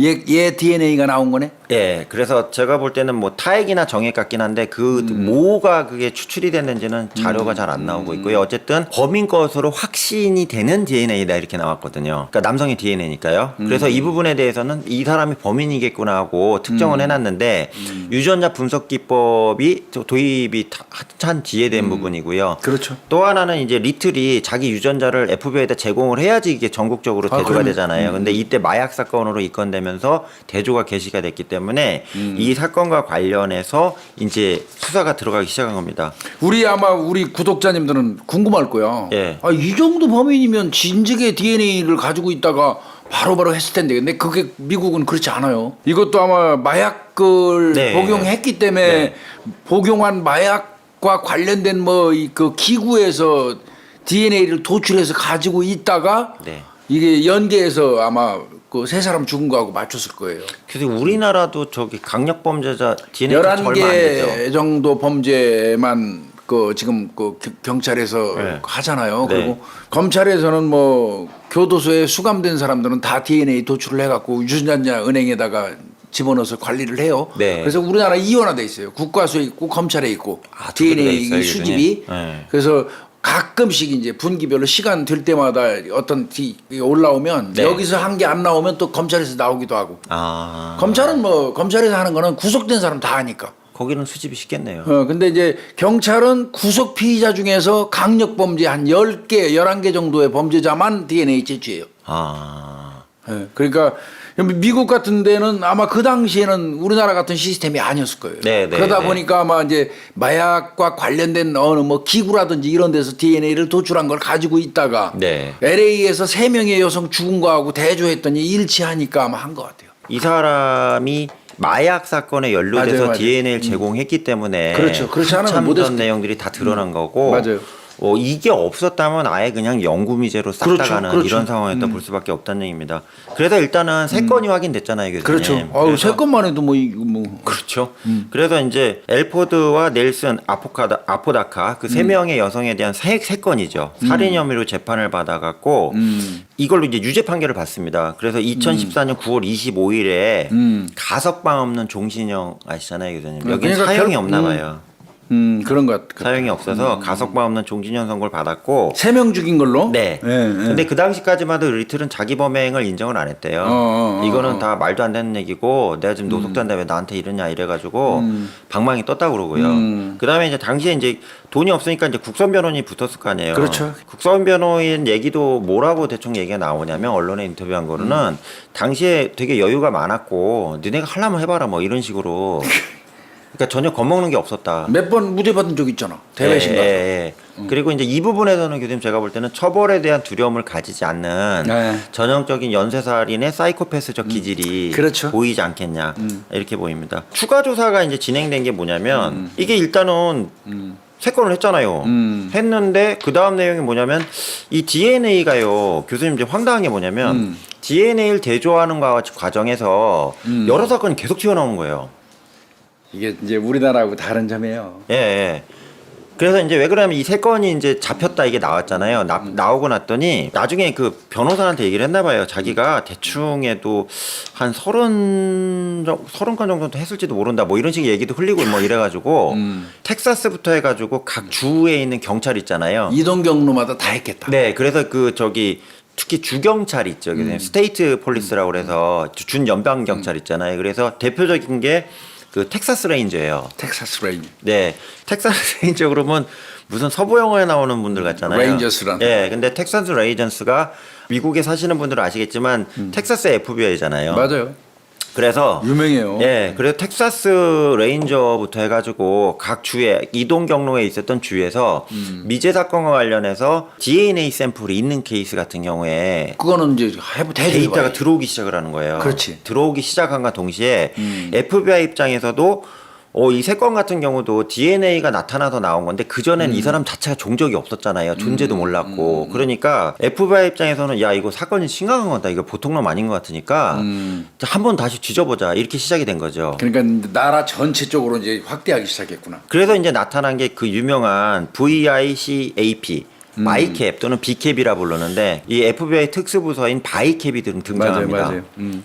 얘 DNA가 나온 거네. 예, 그래서 제가 볼 때는 뭐 타액이나 정액 같긴 한데 그 뭐가 그게 추출이 됐는지는 자료가 잘 안 나오고 있고요. 어쨌든 범인 것으로 확신이 되는 DNA다 이렇게 나왔거든요. 그러니까 남성의 DNA니까요. 그래서 이 부분에 대해서는 이 사람이 범인이겠구나 하고 특정을 해놨는데 유전자 분석 기법이 도입이 한참 뒤에 된 부분이고요. 그렇죠. 또 하나는 이제 리틀이 자기 유전자를 FBI에다 제공을 해야지 이게 전국적으로 대조가 그러면, 되잖아요. 근데 이때 마약 사건으로 입건되면서 대조가 개시가 됐기 때문에 이 사건과 관련해서 이제 수사가 들어가기 시작한 겁니다. 우리 구독자님들은 궁금할 거야. 예. 이 정도 범인이면 진즉의 DNA를 가지고 있다가 바로바로 했을 텐데. 근데 그게 미국은 그렇지 않아요. 이것도 아마 마약을 네. 복용했기 때문에 네. 복용한 마약과 관련된 뭐 그 기구에서 DNA를 도출해서 가지고 있다가 네. 이게 연계해서 아마 그 세 사람 죽은 거하고 맞췄을 거예요. 그래서 우리나라도 저기 강력 범죄자 DNA 얼마 안 되죠. 11개 정도 범죄만 그 지금 그 경찰에서 네. 하잖아요. 네. 그리고 검찰에서는 뭐 교도소에 수감된 사람들은 다 DNA 도출을 해갖고 유전자 은행에다가 집어넣어서 관리를 해요. 네. 그래서 우리나라 이원화돼 있어요. 국과수에 있고 검찰에 있고 저렇게 돼 DNA 있어요, 수집이. 네. 그래서 가끔씩 이제 분기별로 시간 될 때마다 어떤 올라오면 네. 여기서 한 게 안 나오면 또 검찰에서 나오기도 하고. 검찰은 뭐 검찰에서 하는 거는 구속된 사람 다 하니까. 거기는 수집이 쉽겠네요. 근데 이제 경찰은 구속 피의자 중에서 강력 범죄 한 10개, 11개 정도의 범죄자만 DNA 채취해요. 그러니까 미국 같은 데는 아마 그 당시에는 우리나라 같은 시스템이 아니었을 거예요. 네, 그러다 네. 보니까 아마 이제 마약과 관련된 어느 뭐 기구라든지 이런 데서 DNA를 도출한 걸 가지고 있다가 네. LA에서 3명의 여성 죽은 거하고 대조했더니 일치하니까 아마 한 것 같아요. 이 사람이 마약 사건에 연루돼서 맞아요. DNA를 제공했기 때문에 그렇죠. 그렇지 않으면 한참 못했을 전 내용들이 다 드러난 거고 맞아요. 이게 없었다면 아예 그냥 영구미제로 싹 그렇죠. 다 가는 그렇죠. 이런 상황이었다 볼 수밖에 없다는 얘기입니다. 그래서 일단은 3건이 확인됐잖아요, 교수님. 그렇죠. 그래서 세 건만 해도 뭐 그렇죠. 그래서 이제 엘포드와 넬슨 아포다카 그 3명의 여성에 대한 세 건이죠. 살인 혐의로 재판을 받아갖고 이걸로 이제 유죄 판결을 받습니다. 그래서 2014년 9월 25일에 가석방 없는 종신형 아시잖아요, 교수님. 여기 그러니까 사형이 없나 봐요. 그런 것 같아요. 사형이 없어서 가석방 없는 종신형 선고를 받았고 3명 죽인 걸로? 네. 근데 그 당시까지만 해도 리틀은 자기 범행을 인정을 안 했대요. 이거는 다 말도 안 되는 얘기고 내가 지금 노숙자인데 왜 나한테 이러냐 이래가지고 방망이 떴다고 그러고요. 그다음에 이제 당시에 이제 돈이 없으니까 이제 국선 변호인이 붙었을 거 아니에요. 그렇죠. 국선 변호인 얘기도 뭐라고 대충 얘기가 나오냐면 언론에 인터뷰한 거로는 당시에 되게 여유가 많았고 너네가 하려면 해봐라 뭐 이런 식으로. 그러니까 전혀 겁먹는 게 없었다. 몇 번 무죄 받은 적 있잖아. 대회신 가서. 그리고 이제 이 부분에서는 교수님 제가 볼 때는 처벌에 대한 두려움을 가지지 않는 네. 전형적인 연쇄살인의 사이코패스적 기질이 그렇죠. 보이지 않겠냐 이렇게 보입니다. 추가 조사가 이제 진행된 게 뭐냐면 이게 일단은 세 건을 했잖아요. 했는데 그 다음 내용이 뭐냐면 이 DNA가요. 교수님 이제 황당한 게 뭐냐면 DNA를 대조하는 과정에서 여러 사건이 계속 튀어나오는 거예요. 이게 이제 우리나라하고 다른 점이에요. 예, 예. 그래서 이제 왜 그러냐면 이 세 건이 이제 잡혔다 이게 나왔잖아요. 나오고 났더니 나중에 그 변호사한테 얘기를 했나 봐요. 자기가 대충해도 한 30건 정도 했을지도 모른다. 뭐 이런 식의 얘기도 흘리고 뭐 이래가지고 텍사스부터 해가지고 각 주에 있는 경찰 있잖아요. 이동 경로마다 다 했겠다. 네, 그래서 그 저기 특히 주경찰 있죠. 스테이트 폴리스라고 그래서 준 연방 경찰 있잖아요. 그래서 대표적인 게 그 텍사스 레인저예요. 텍사스 레인저. 네, 텍사스 레인저 그러면 무슨 서부 영화에 나오는 분들 같잖아요. 레인저스란. 네, 근데 텍사스 레인저스가 미국에 사시는 분들은 아시겠지만 텍사스 FBI잖아요. 맞아요. 그래서 유명해요. 예, 그래서 텍사스 레인저부터 해가지고 각 주에 이동 경로에 있었던 주에서 미제 사건과 관련해서 DNA 샘플이 있는 케이스 같은 경우에 그거는 이제 데이터가 들어오기 시작을 하는 거예요. 그렇지. 들어오기 시작한과 동시에 FBI 입장에서도 이 세 건 같은 경우도 DNA가 나타나서 나온 건데 그전엔 이 사람 자체가 종적이 없었잖아요. 존재도 몰랐고. 그러니까 FBI 입장에서는 야 이거 사건이 심각한 거다. 이거 보통 놈 아닌 것 같으니까 한번 다시 뒤져보자. 이렇게 시작이 된 거죠. 그러니까 나라 전체적으로 이제 확대하기 시작했구나. 그래서 이제 나타난 게 그 유명한 VICAP 바이캡 또는 비캡이라 부르는데 이 FBI 특수부서인 바이캡이 등장합니다. 맞아요.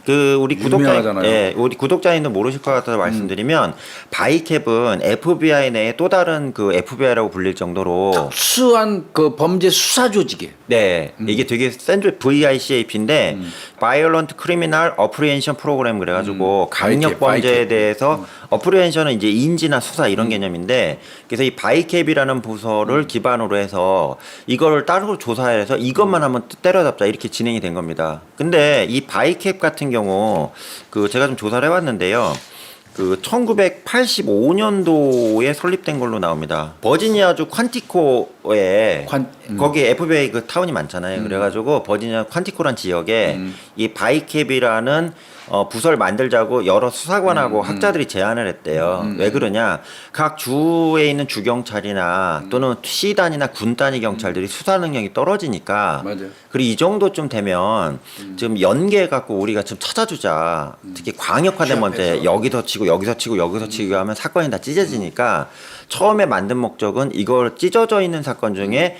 그 우리 유명하잖아요. 우리 구독자님도 모르실 것 같아서 말씀드리면 바이캡은 FBI 내에 또 다른 그 FBI라고 불릴 정도로 수한 그 범죄 수사 조직이에요. 네, 이게 되게 센 VICAP인데 Violent Criminal Apprehension Program 그래가지고 강력 범죄에 대해서 어프리엔션은 이제 인지나 수사 이런 개념인데 그래서 이 바이캡이라는 부서를 기반으로 해서 이걸 따로 조사해서 이것만 한번 때려잡자 이렇게 진행이 된 겁니다. 근데 이 바이캡 같은 경우 그 제가 좀 조사를 해봤는데요. 그 1985년도에 설립된 걸로 나옵니다. 버지니아주 콴티코에 거기에 FBI 그 타운이 많잖아요. 그래가지고 버지니아 콴티코란 지역에 이 바이캡이라는 부서를 만들자고 여러 수사관하고 학자들이 제안을 했대요. 왜 그러냐? 각 주에 있는 주경찰이나 또는 시단이나 군 단위 경찰들이 수사 능력이 떨어지니까. 맞아요. 그리고 이 정도쯤 되면 좀 연계해 갖고 우리가 좀 찾아주자. 특히 광역화된 문제 여기서 치고 여기서 치고 여기서 치고 하면 사건이 다 찢어지니까 처음에 만든 목적은 이걸 찢어져 있는 사건 중에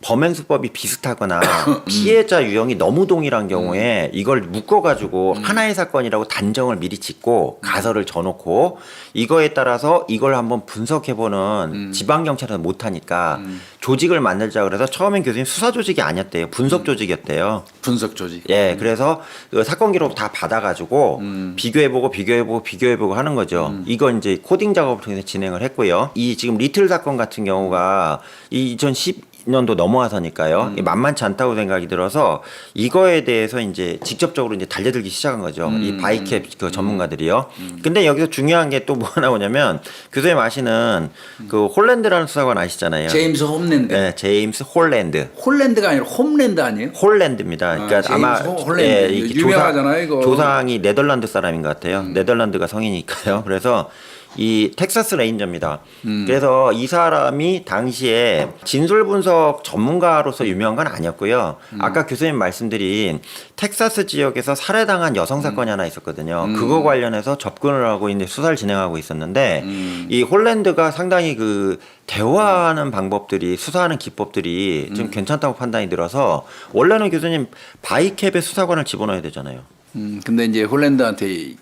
범행 수법이 비슷하거나 피해자 유형이 너무 동일한 경우에 이걸 묶어가지고 하나의 사건이라고 단정을 미리 짓고 가설을 져놓고 이거에 따라서 이걸 한번 분석해보는 지방경찰은 못하니까 조직을 만들자 그래서 처음엔 교수님 수사 조직이 아니었대요. 분석 조직이었대요. 분석 조직. 예, 그래서 그 사건 기록 다 받아가지고 비교해보고 하는 거죠. 이건 이제 코딩 작업을 통해서 진행을 했고요. 이 지금 리틀 사건 같은 경우가 2010년도 넘어와서니까요. 만만치 않다고 생각이 들어서 이거에 대해서 이제 직접적으로 이제 달려들기 시작한 거죠. 이 바이캡 그 전문가들이요. 근데 여기서 중요한 게 또 뭐가 나오냐면 교수님 아시는 그 홀랜드라는 수사관 아시잖아요. 제임스 홈랜드. 네, 제임스 홀랜드. 홀랜드가 아니라 홈랜드 아니에요? 홀랜드입니다. 그러니까 제임스 아마 홀랜드. 이게 유명하잖아요, 이거. 조상이 네덜란드 사람인 것 같아요. 네덜란드가 성인이니까요. 그래서 이 텍사스 레인저입니다. 그래서 이 사람이 당시에 진술 분석 전문가로서 유명한 건 아니었고요. 아까 교수님 말씀드린 텍사스 지역에서 살해당한 여성 사건이 하나 있었거든요. 그거 관련해서 접근을 하고 이제 수사를 진행하고 있었는데 이 홀랜드가 상당히 그 대화하는 방법들이 수사하는 기법들이 좀 괜찮다고 판단이 들어서 원래는 교수님 바이캡의 수사관을 집어넣어야 되잖아요. 근데 이제 홀랜드한테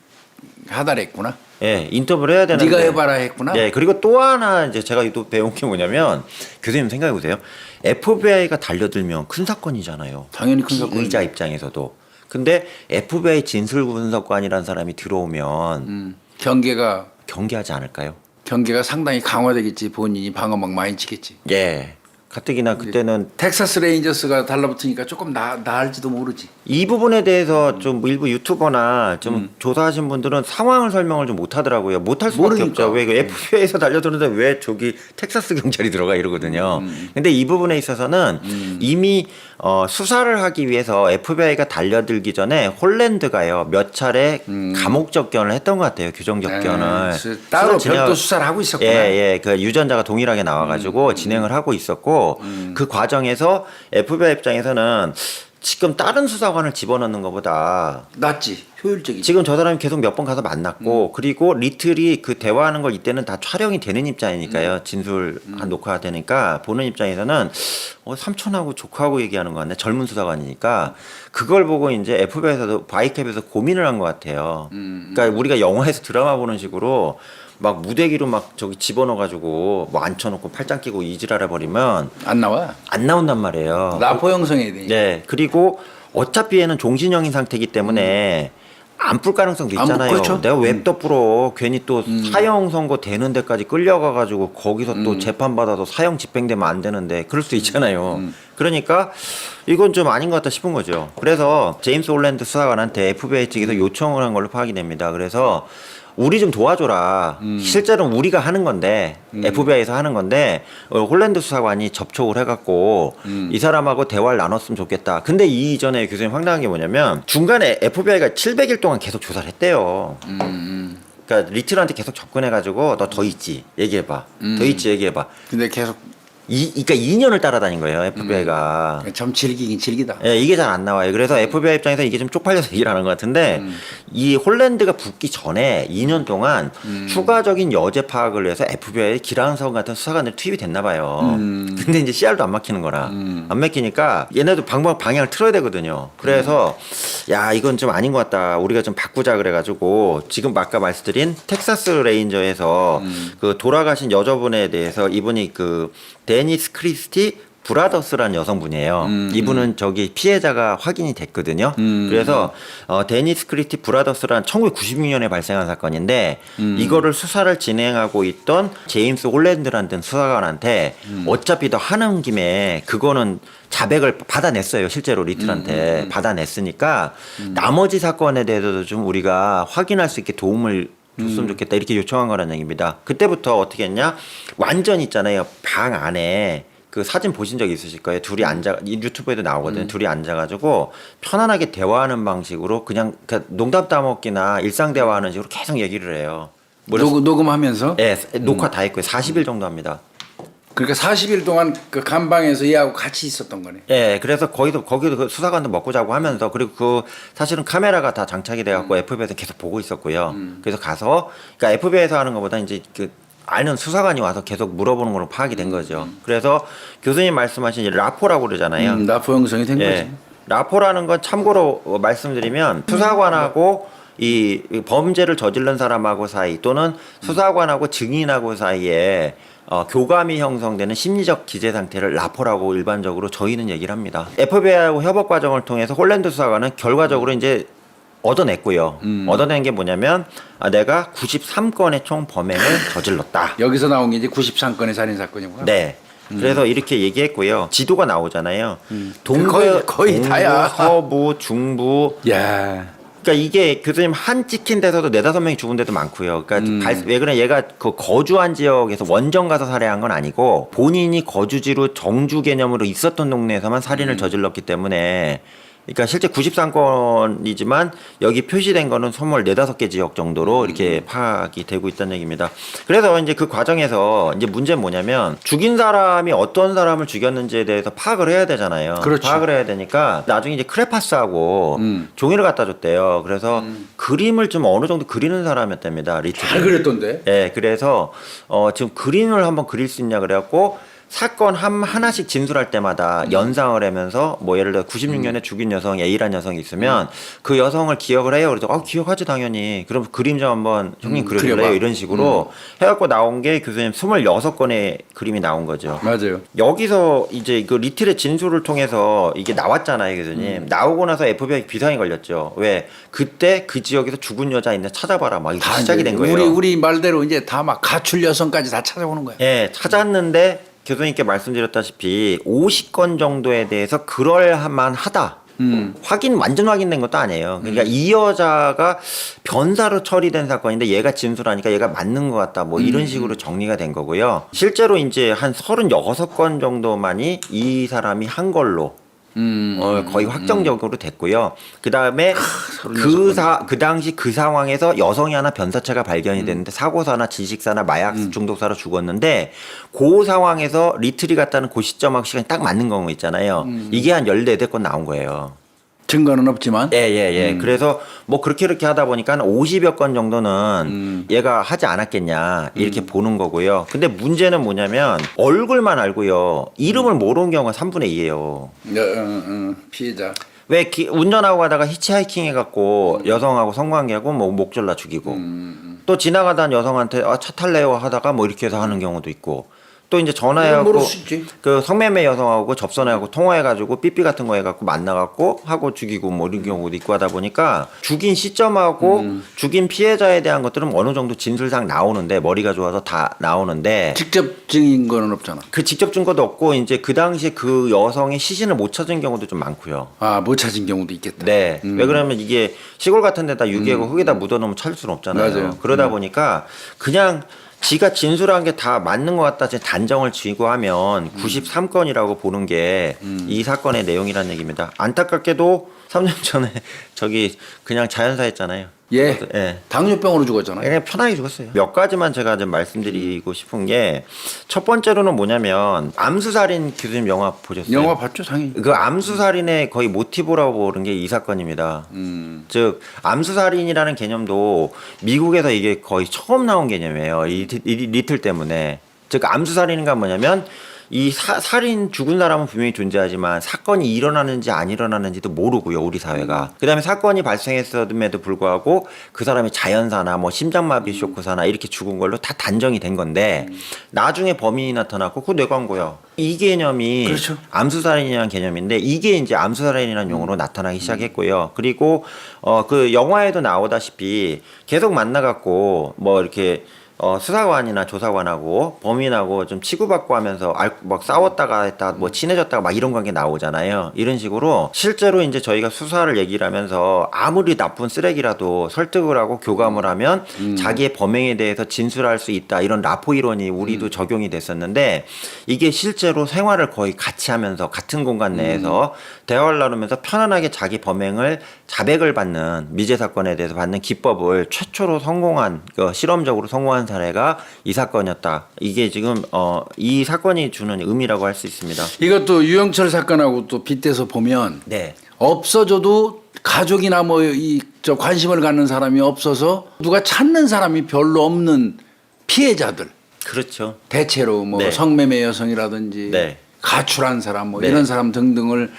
하달했구나. 예, 인터뷰를 해야 되는데. 네가 해봐라 했구나. 예, 그리고 또 하나 이제 제가 또 배운 게 뭐냐면 교수님 생각해 보세요. FBI가 달려들면 큰 사건이잖아요. 당연히 큰 사건이죠. 피의자 입장에서도. 근데 FBI 진술분석관이라는 사람이 들어오면 경계가 경계하지 않을까요? 상당히 강화되겠지. 본인이 방어막 많이 치겠지. 예. 가뜩이나 그때는 텍사스 레인저스가 달라붙으니까 조금 나을지도 모르지. 이 부분에 대해서 좀 일부 유튜버나 좀 조사하신 분들은 상황을 설명을 좀 못하더라고요. 못할 수밖에 모르니까. 없죠. 왜 그 FBI에서 달려드는데 왜 저기 텍사스 경찰이 들어가 이러거든요. 근데 이 부분에 있어서는 이미 수사를 하기 위해서 FBI가 달려들기 전에 홀랜드가요 몇 차례 감옥 접견을 했던 것 같아요. 규정 접견을 따로 수사 진행- 별도 수사를 하고 있었구나. 예. 그 유전자가 동일하게 나와가지고 진행을 하고 있었고 그 과정에서 FBI 입장에서는 지금 다른 수사관을 집어넣는 것보다 낫지. 효율적이지. 지금 저 사람이 계속 몇 번 가서 만났고 그리고 리틀이 그 대화하는 걸 이때는 다 촬영이 되는 입장이니까요. 진술 녹화가 되니까 보는 입장에서는 삼촌하고 조카하고 얘기하는 것 같네. 젊은 수사관이니까 그걸 보고 이제 FBI에서도 바이캡에서 고민을 한 것 같아요. 그러니까 우리가 영화에서 드라마 보는 식으로 막 무대기로 막 저기 집어넣어가지고 뭐 앉혀놓고 팔짱 끼고 이질하라 버리면 안 나와. 안 나온단 말이에요. 라포 형성해야 되니까. 네. 그리고 어차피 얘는 종신형인 상태이기 때문에 안 풀 가능성도 안 풀, 있잖아요. 그렇죠. 내가 왜 또 풀어? 괜히 또 사형 선고 되는 데까지 끌려가가지고 거기서 또 재판 받아서 사형 집행되면 안 되는데 그럴 수 있잖아요. 그러니까 이건 좀 아닌 것 같다 싶은 거죠. 그래서 제임스 홀랜드 수사관한테 FBI 측에서 요청을 한 걸로 파악이 됩니다. 그래서 우리 좀 도와줘라. 실제로는 우리가 하는 건데 FBI에서 하는 건데 홀랜드 수사관이 접촉을 해갖고 이 사람하고 대화를 나눴으면 좋겠다. 근데 이 이전에 교수님 황당한 게 뭐냐면 중간에 FBI가 700일 동안 계속 조사를 했대요. 그러니까 리틀한테 계속 접근해가지고 너 더 있지 얘기해봐. 더 있지 얘기해봐. 근데 계속 그러니까 2년을 따라다닌 거예요 FBI가. 좀 질기긴 질기다. 예, 이게 잘 안 나와요. 그래서 FBI 입장에서 이게 좀 쪽팔려서 얘기를 하는 것 같은데 이 홀랜드가 붙기 전에 2년 동안 추가적인 여죄 파악을 위해서 FBI에 기란성 같은 수사관들이 투입이 됐나 봐요. 근데 이제 CR도 안 막히는 거라. 안 막히니까 얘네도 방향을 틀어야 되거든요. 그래서 야 이건 좀 아닌 것 같다. 우리가 좀 바꾸자 그래가지고 지금 아까 말씀드린 텍사스 레인저에서 그 돌아가신 여자분에 대해서 이분이 그 데니스 크리스티 브라더스라는 여성분이에요. 이분은 저기 피해자가 확인이 됐거든요. 그래서 데니스 크리스티 브라더스라는 1996년에 발생한 사건인데 이거를 수사를 진행하고 있던 제임스 홀랜드라는 수사관한테 어차피 더 하는 김에 그거는 자백을 받아냈어요. 실제로 리틀한테 받아냈으니까 나머지 사건에 대해서도 좀 우리가 확인할 수 있게 도움을 줬으면 좋겠다 이렇게 요청한 거라는 얘기입니다. 그때부터 어떻게 했냐? 완전 있잖아요. 방 안에 그 사진 보신 적 있으실 거예요. 둘이 유튜브에도 나오거든요. 둘이 앉아가지고 편안하게 대화하는 방식으로 그냥 농담 따먹기나 일상 대화하는 식으로 계속 얘기를 해요. 녹음하면서. 네, 녹화 다 했고요. 40일 정도 합니다. 그러니까 40일 동안 그 감방에서 얘하고 같이 있었던 거네. 예, 그래서 거기도 그 수사관도 먹고 자고 하면서 그리고 그 사실은 카메라가 다 장착이 돼갖고 FBI에서 계속 보고 있었고요. 그래서 가서 그러니까 FBI에서 하는 것보다 이제 그 아는 수사관이 와서 계속 물어보는 걸로 파악이 된 거죠. 그래서 교수님 말씀하신 이제 라포라고 그러잖아요. 라포 형성이 된 예, 거지. 라포라는 건 참고로 말씀드리면 수사관하고 이 범죄를 저지른 사람하고 사이 또는 수사관하고 증인하고 사이에 교감이 형성되는 심리적 기제 상태를 라포라고 일반적으로 저희는 얘기를 합니다. FBI하고 협업 과정을 통해서 홀랜드 수사관은 결과적으로 이제 얻어냈고요. 얻어낸 게 뭐냐면 내가 93건의 총 범행을 저질렀다. 여기서 나온 게 이제 93건의 살인 사건이구나. 네. 그래서 이렇게 얘기했고요. 지도가 나오잖아요. 동부, 거의 다야. 서부, 중부. 야. 그러니까 이게 교수님 한 찍힌 데서도 4-5명이 죽은 데도 많고요. 그러니까 왜 그래 얘가 그 거주한 지역에서 원정 가서 살해한 건 아니고 본인이 거주지로 정주 개념으로 있었던 동네에서만 살인을 저질렀기 때문에 그러니까 실제 93건이지만 여기 표시된 거는 소몰 4-5개 지역 정도로 이렇게 파악이 되고 있다는 얘기입니다. 그래서 이제 그 과정에서 이제 문제는 뭐냐면 죽인 사람이 어떤 사람을 죽였는지에 대해서 파악을 해야 되잖아요. 그렇죠. 파악을 해야 되니까 나중에 이제 크레파스하고 종이를 갖다 줬대요. 그래서 그림을 좀 어느 정도 그리는 사람이었답니다. 리틀이. 잘 그렸던데. 네, 그래서 지금 그림을 한번 그릴 수 있냐 그래갖고 사건 하나씩 진술할 때마다 연상을 하면서 뭐 예를 들어 96년에 죽인 여성 A라는 여성이 있으면 그 여성을 기억을 해요. 그래서 기억하지 당연히. 그럼 그림 좀 한번 형님 그려줄래요? 그려봐. 이런 식으로 해갖고 나온 게 교수님 26건의 그림이 나온 거죠. 맞아요. 여기서 이제 그 리틀의 진술을 통해서 이게 나왔잖아요, 교수님. 나오고 나서 FBI 비상이 걸렸죠. 왜? 그때 그 지역에서 죽은 여자 있는데 찾아봐라. 막 이게 시작이 된 거예요. 우리 말대로 이제 다 막 가출 여성까지 다 찾아오는 거야. 예, 찾았는데 교수님께 말씀드렸다시피 50건 정도에 대해서 그럴 만하다. 완전 확인된 것도 아니에요. 그러니까 이 여자가 변사로 처리된 사건인데 얘가 진술하니까 얘가 맞는 것 같다. 뭐 이런 식으로 정리가 된 거고요. 실제로 이제 한 36건 정도만이 이 사람이 한 걸로 거의 확정적으로 됐고요. 그 다음에 그 당시 그 상황에서 여성이 하나 변사체가 발견이 됐는데 사고사나 질식사나 마약 중독사로 죽었는데 그 상황에서 리틀이 갔다는 그 시점하고 시간이 딱 맞는 경우 있잖아요. 이게 한 14건 나온 거예요. 증거는 없지만. 예. 그래서 뭐 그렇게 하다 보니까 한 50여 건 정도는 얘가 하지 않았겠냐 이렇게 보는 거고요. 근데 문제는 뭐냐면 얼굴만 알고요. 이름을 모르는 경우가 3분의 2예요. 피해자. 왜 운전하고 가다가 히치하이킹 해갖고 여성하고 성관계하고 뭐 목 졸라 죽이고 또 지나가던 여성한테 차 탈래요 하다가 뭐 이렇게 해서 하는 경우도 있고 또 이제 전화해갖고 모를 수 있지. 그 성매매 여성하고 접선해갖고 통화해가지고 삐삐 같은 거 해갖고 만나갖고 하고 죽이고 뭐 이런 경우도 있고 하다 보니까 죽인 시점하고 죽인 피해자에 대한 것들은 어느 정도 진술상 나오는데 머리가 좋아서 다 나오는데 직접 증인 거는 없잖아. 그 직접 증거도 없고 이제 그 당시에 그 여성의 시신을 못 찾은 경우도 좀 많고요. 아, 못 찾은 경우도 있겠다. 네. 왜 그러면 이게 시골 같은 데다 유기하고 흙에다 묻어놓으면 찾을 수는 없잖아요. 맞아요. 그러다 보니까 그냥 지가 진술한 게 다 맞는 것 같다 단정을 지고 하면 93건이라고 보는 게 이 사건의 내용이라는 얘기입니다. 안타깝게도 3년 전에 저기 그냥 자연사했잖아요. 예. 예. 당뇨병으로 죽었잖아요. 그냥 편하게 죽었어요. 몇 가지만 제가 좀 말씀드리고 싶은 게 첫 번째로는 뭐냐면 암수살인 교수님 영화 보셨어요? 영화 봤죠, 상이. 그 암수살인의 거의 모티브라고 보는 게 이 사건입니다. 즉 암수살인이라는 개념도 미국에서 이게 거의 처음 나온 개념이에요. 이 리틀 때문에. 즉 암수살인인가 뭐냐면 이 살인 죽은 사람은 분명히 존재하지만 사건이 일어나는지 안 일어나는지도 모르고요, 우리 사회가. 그다음에 사건이 발생했음에도 불구하고 그 사람이 자연사나 뭐 심장마비 쇼크사나 이렇게 죽은 걸로 다 단정이 된 건데 나중에 범인이 나타났고 그거 뇌광고요. 이 개념이 그렇죠. 암수살인이라는 개념인데 이게 이제 암수살인이라는 용어로 나타나기 시작했고요. 그리고 그 영화에도 나오다시피 계속 만나갖고 뭐 이렇게 수사관이나 조사관하고 범인하고 좀 치고받고 하면서 막 싸웠다가 했다 뭐 친해졌다가 막 이런 관계 나오잖아요. 이런 식으로 실제로 이제 저희가 수사를 얘기를 하면서 아무리 나쁜 쓰레기라도 설득을 하고 교감을 하면 자기의 범행에 대해서 진술할 수 있다. 이런 라포 이론이 우리도 적용이 됐었는데 이게 실제로 생활을 거의 같이 하면서 같은 공간 내에서 대화를 나누면서 편안하게 자기 범행을 자백을 받는 미제 사건에 대해서 받는 기법을 최초로 성공한 실험적으로 성공한 사례가 이 사건이었다. 이게 지금 이 사건이 주는 의미라고 할 수 있습니다. 이것도 유영철 사건하고 또 빗대서 보면 네. 없어져도 가족이나 뭐 저 관심을 갖는 사람이 없어서 누가 찾는 사람이 별로 없는 피해자들. 그렇죠. 대체로 뭐 네. 성매매 여성이라든지 네. 가출한 사람 뭐 네. 이런 사람 등등을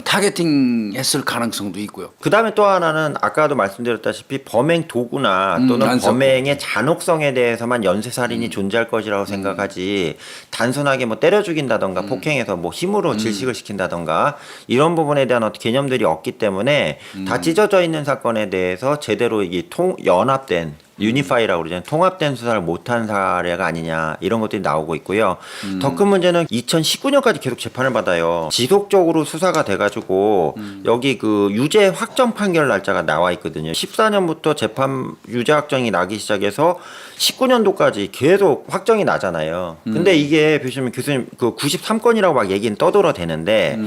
타겟팅했을 가능성도 있고요. 그 다음에 또 하나는 아까도 말씀드렸다시피 범행 도구나 또는 안 썼고. 범행의 잔혹성에 대해서만 연쇄살인이 존재할 것이라고 생각하지 단순하게 뭐 때려 죽인다던가 폭행해서 뭐 힘으로 질식을 시킨다던가 이런 부분에 대한 어떤 개념들이 없기 때문에 다 찢어져 있는 사건에 대해서 제대로 이게 연합된 유니파이라고 그러잖아요. 통합된 수사를 못한 사례가 아니냐 이런 것들이 나오고 있고요. 더 큰 문제는 2019년까지 계속 재판을 받아요. 지속적으로 수사가 돼가지고 여기 그 유죄 확정 판결 날짜가 나와 있거든요. 14년부터 재판 유죄 확정이 나기 시작해서 19년도까지 계속 확정이 나잖아요. 근데 이게 보시면 교수님 그 93건이라고 막 얘기는 떠들어대는데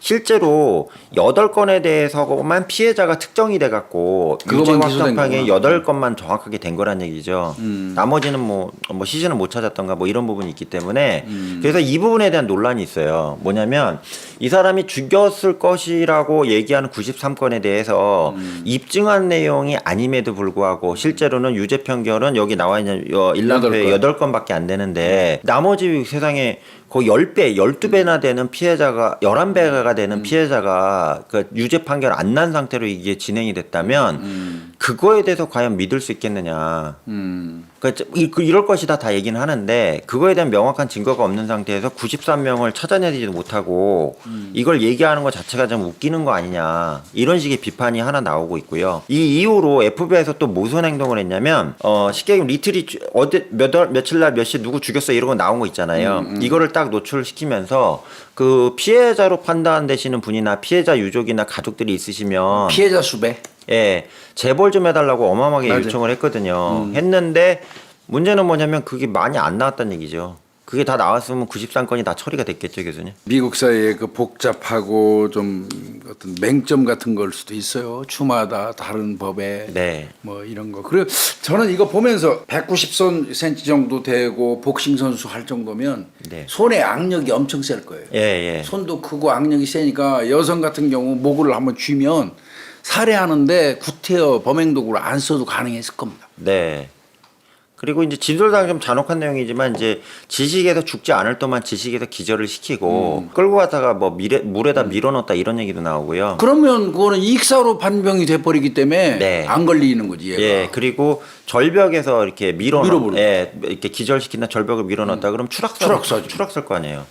실제로 8건에 대해서만 피해자가 특정이 돼갖고 유죄 그것만 확정 기소된 판결이 거구나. 8건만 정확하게 된 거란 얘기죠. 나머지는 뭐 시신을 못 찾았던가 뭐 이런 부분이 있기 때문에 그래서 이 부분에 대한 논란이 있어요. 뭐냐면 이 사람이 죽였을 것이라고 얘기하는 93건에 대해서 입증한 내용이 아님에도 불구하고 실제로는 유죄 판결은 여기 나와 있는 일람표에 8건밖에 안 되는데 나머지 세상에 거의 10배, 12배나 되는 피해자가 11배가 되는 피해자가 그 유죄 판결 안 난 상태로 이게 진행이 됐다면 그거에 대해서 과연 믿을 수 있겠느냐. 그러니까 이럴 것이다 다 얘기는 하는데 그거에 대한 명확한 증거가 없는 상태에서 93명을 찾아내지도 못하고 이걸 얘기하는 것 자체가 좀 웃기는 거 아니냐 이런 식의 비판이 하나 나오고 있고요. 이 이후로 FBI에서 또 무슨 행동을 했냐면 쉽게 얘기하면 리틀이 어디 며칠 날 몇 시 누구 죽였어 이런 거 나온 거 있잖아요. 이거를 딱 노출시키면서 그 피해자로 판단되시는 분이나 피해자 유족이나 가족들이 있으시면 피해자 수배. 예, 재벌 좀 해달라고 어마어마하게 맞아요. 요청을 했거든요. 했는데 문제는 뭐냐면 그게 많이 안 나왔다는 얘기죠. 그게 다 나왔으면 93건이 다 처리가 됐겠죠, 교수님. 미국 사회의 그 복잡하고 좀 어떤 맹점 같은 걸 수도 있어요. 주마다 다른 법에 네. 뭐 이런 거. 그리고 저는 이거 보면서 190cm 정도 되고 복싱 선수 할 정도면 네. 손에 악력이 엄청 셀 거예요. 예, 예. 손도 크고 악력이 세니까 여성 같은 경우 목을 한번 쥐면 살해하는데 구태여 범행 도구를 안 써도 가능했을 겁니다. 네. 그리고 이제 진술상 좀 잔혹한 내용이지만 이제 지식에서 죽지 않을 동안 지식에서 기절을 시키고 끌고 갔다가 뭐 물에다 밀어넣었다 이런 얘기도 나오고요. 그러면 그거는 익사로 판명이 돼버리기 때문에 네. 안 걸리는 거지 얘가. 예, 그리고 절벽에서 이렇게 밀어버려. 예, 이렇게 기절시킨다 절벽을 밀어넣었다 그럼 추락사죠. 추락살 거 아니에요.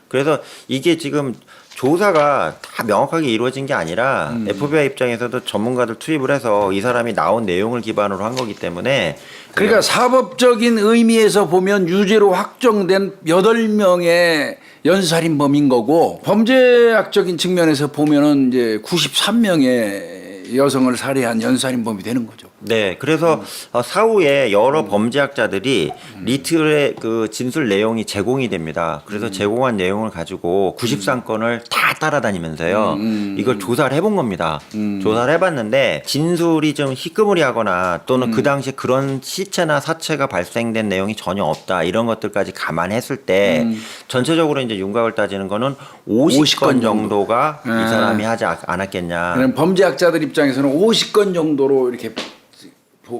그래서 이게 지금 조사가 다 명확하게 이루어진 게 아니라 FBI 입장에서도 전문가들 투입을 해서 이 사람이 나온 내용을 기반으로 한 거기 때문에 그러니까 사법적인 의미에서 보면 유죄로 확정된 8명의 연살인범인 거고 범죄학적인 측면에서 보면은 이제 93명의 여성을 살해한 연살인범이 되는 거죠. 네, 그래서 사후에 여러 범죄학자들이 리틀의 그 진술 내용이 제공이 됩니다. 그래서 제공한 내용을 가지고 93건을 다 따라다니면서요. 이걸 조사를 해본 겁니다. 조사를 해봤는데 진술이 좀 희끄무리하거나 또는 그 당시에 그런 시체나 사체가 발생된 내용이 전혀 없다 이런 것들까지 감안했을 때 전체적으로 이제 윤곽을 따지는 거는 50건 정도가 이 사람이 하지 않았겠냐. 그럼 범죄학자들 입장에서는 50건 정도로 이렇게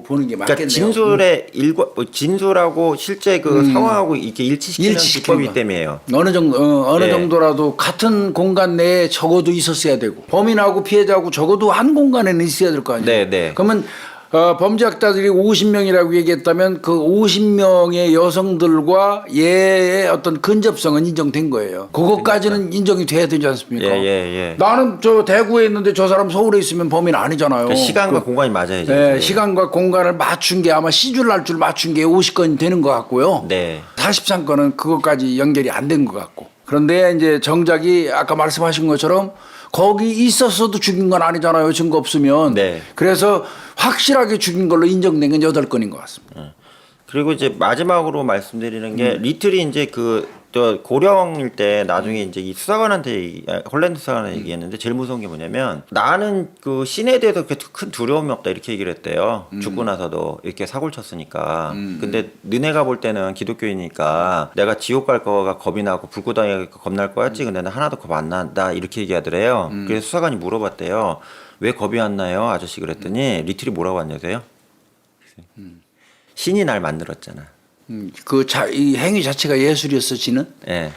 보는 게 맞겠네요. 그러니까 진술의 진술하고 실제 그 상황하고 이렇게 일치시키는 기법이기 때문에요. 어느 정도 네. 정도라도 같은 공간 내에 적어도 있었어야 되고 범인하고 피해자하고 적어도 한 공간에는 있어야 될 거 아니에요. 네, 네. 그러면 범죄학자들이 50명이라고 얘기했다면 그 50명의 여성들과 얘의 어떤 근접성은 인정된 거예요. 그것까지는 인정이 돼야 되지 않습니까? 예, 예, 예. 나는 저 대구에 있는데 저 사람 서울에 있으면 범인 아니잖아요. 그러니까 시간과 공간이 맞아야죠. 네, 시간과 공간을 맞춘 게 아마 시줄 날 줄 맞춘 게 50건이 되는 것 같고요. 네. 43건은 그것까지 연결이 안 된 것 같고. 그런데 이제 정작이 아까 말씀하신 것처럼 거기 있었어도 죽인 건 아니잖아요. 증거 없으면. 네. 그래서 확실하게 죽인 걸로 인정된 건 8건인 것 같습니다. 그리고 이제 마지막으로 말씀드리는 게 리틀이 이제 저 고령일 때 나중에 이제 이 수사관한테 홀랜드 수사관한테 얘기했는데 제일 무서운 게 뭐냐면 나는 그 신에 대해서 그렇게 큰 두려움이 없다 이렇게 얘기를 했대요. 죽고 나서도 이렇게 사고를 쳤으니까. 근데 너네가 볼 때는 기독교이니까 내가 지옥 갈 거가 겁이 나고 불구당에 겁날 거였지. 근데 나 하나도 겁 안 난다 이렇게 얘기하더래요. 그래서 수사관이 물어봤대요. 왜 겁이 안 나요, 아저씨? 그랬더니 리틀이 뭐라고 하냐세요? 신이 날 만들었잖아. 이 행위 자체가 예술이었어, 지는? 예.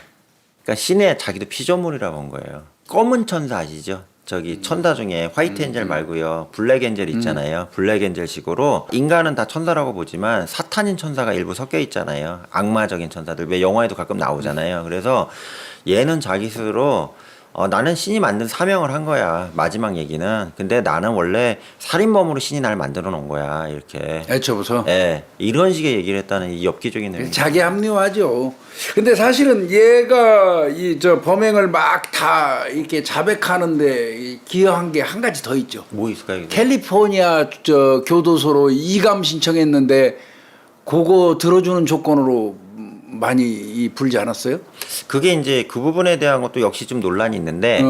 그러니까 신의 자기도 피조물이라고 한 거예요. 검은 천사 아시죠? 저기 천사 중에 화이트 엔젤 말고요. 블랙 엔젤 있잖아요. 블랙 엔젤 식으로 인간은 다 천사라고 보지만 사탄인 천사가 일부 섞여 있잖아요. 악마적인 천사들. 왜 영화에도 가끔 나오잖아요. 그래서 얘는 자기 스스로 나는 신이 만든 사명을 한 거야. 마지막 얘기는. 근데 나는 원래 살인범으로 신이 날 만들어 놓은 거야. 이렇게. 애초부터. 예. 이런 식의 얘기를 했다는 이 엽기적인 내용. 자기 합리화죠. 근데 사실은 얘가 저 범행을 막 다 이렇게 자백하는데 기여한 게 한 가지 더 있죠. 뭐 있을까요? 캘리포니아 저 교도소로 이감 신청했는데 그거 들어주는 조건으로 많이 불지 않았어요? 그게 이제 그 부분에 대한 것도 역시 좀 논란이 있는데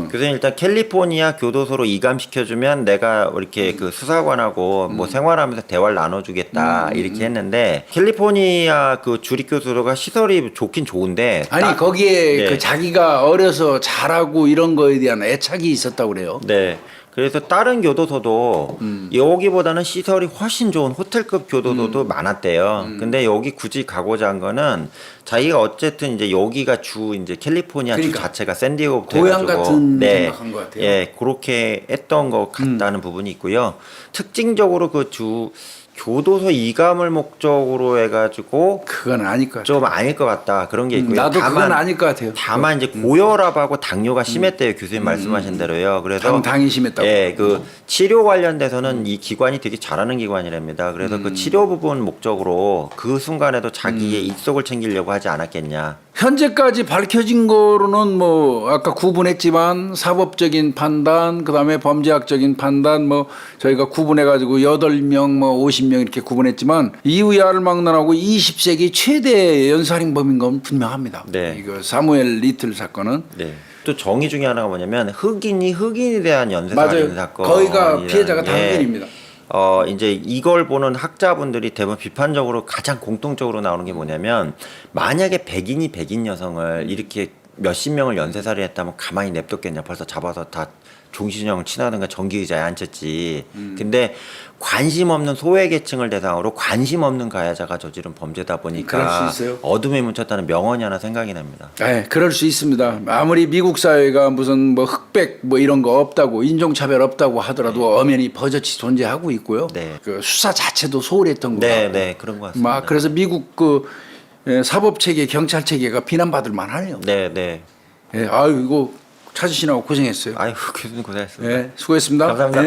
그래서 일단 캘리포니아 교도소로 이감시켜주면 내가 이렇게 그 수사관하고 뭐 생활하면서 대화를 나눠주겠다 이렇게 했는데 캘리포니아 그 주립교도소가 시설이 좋긴 좋은데 아니 거기에 네. 그 자기가 어려서 잘하고 이런 거에 대한 애착이 있었다고 그래요. 네. 그래서 다른 교도소도 여기보다는 시설이 훨씬 좋은 호텔급 교도소도 많았대요. 근데 여기 굳이 가고자 한 거는 자기가 어쨌든 이제 여기가 이제 캘리포니아 그러니까 주 자체가 샌디에고부터 고향 해가지고 같은 생각한 것 같아요. 예, 그렇게 했던 것 같다는 부분이 있고요. 특징적으로 그 교도소 이감을 목적으로 해가지고 그건 아닐 것 같아요. 좀 아닐 것 같다 그런 게 있고요. 나도 그건 아닐 것 같아요. 다만 이제 고혈압하고 당뇨가 심했대요. 교수님 말씀하신 대로요. 그래서 당이 심했다고. 예, 그 치료 관련돼서는 이 기관이 되게 잘하는 기관이랍니다. 그래서 그 치료 부분 목적으로 그 순간에도 자기의 입속을 챙기려고 하지 않았겠냐. 현재까지 밝혀진 거로는 뭐 아까 구분했지만 사법적인 판단, 그다음에 범죄학적인 판단 뭐 저희가 구분해 가지고 8명 뭐 50명 이렇게 구분했지만 이후에 알막난하고 20세기 최대 연쇄살인범인 건 분명합니다. 네. 이거 사무엘 리틀 사건은 네. 또 정의 중에 하나가 뭐냐면 흑인에 대한 연쇄살인 맞아요. 사건. 거의가 피해자가 다 흑인입니다. 이제 이걸 보는 학자분들이 대부분 비판적으로 가장 공통적으로 나오는 게 뭐냐면 만약에 백인 여성을 이렇게 몇십 명을 연쇄살인했다면 가만히 냅뒀겠냐. 벌써 잡아서 다 종신형 친하든가 전기의자에 앉혔지. 근데 관심 없는 소외계층을 대상으로 관심 없는 가해자가 저지른 범죄다 보니까 그럴 수 있어요. 어둠에 묻혔다는 명언이 하나 생각이 납니다. 네, 그럴 수 있습니다. 아무리 미국 사회가 무슨 뭐 흑백 뭐 이런 거 없다고 인종차별 없다고 하더라도 엄연히 버젓이 존재하고 있고요. 네. 그 수사 자체도 소홀했던 거 네, 같고. 네, 그런 것 같습니다. 막 그래서 미국 그 사법 체계, 경찰 체계가 비난받을 만하네요. 네, 네. 예, 아유 이거 찾으시느라고 고생했어요. 아유, 교수님 고생했습니다. 예, 수고했습니다. 감사합니다. 예.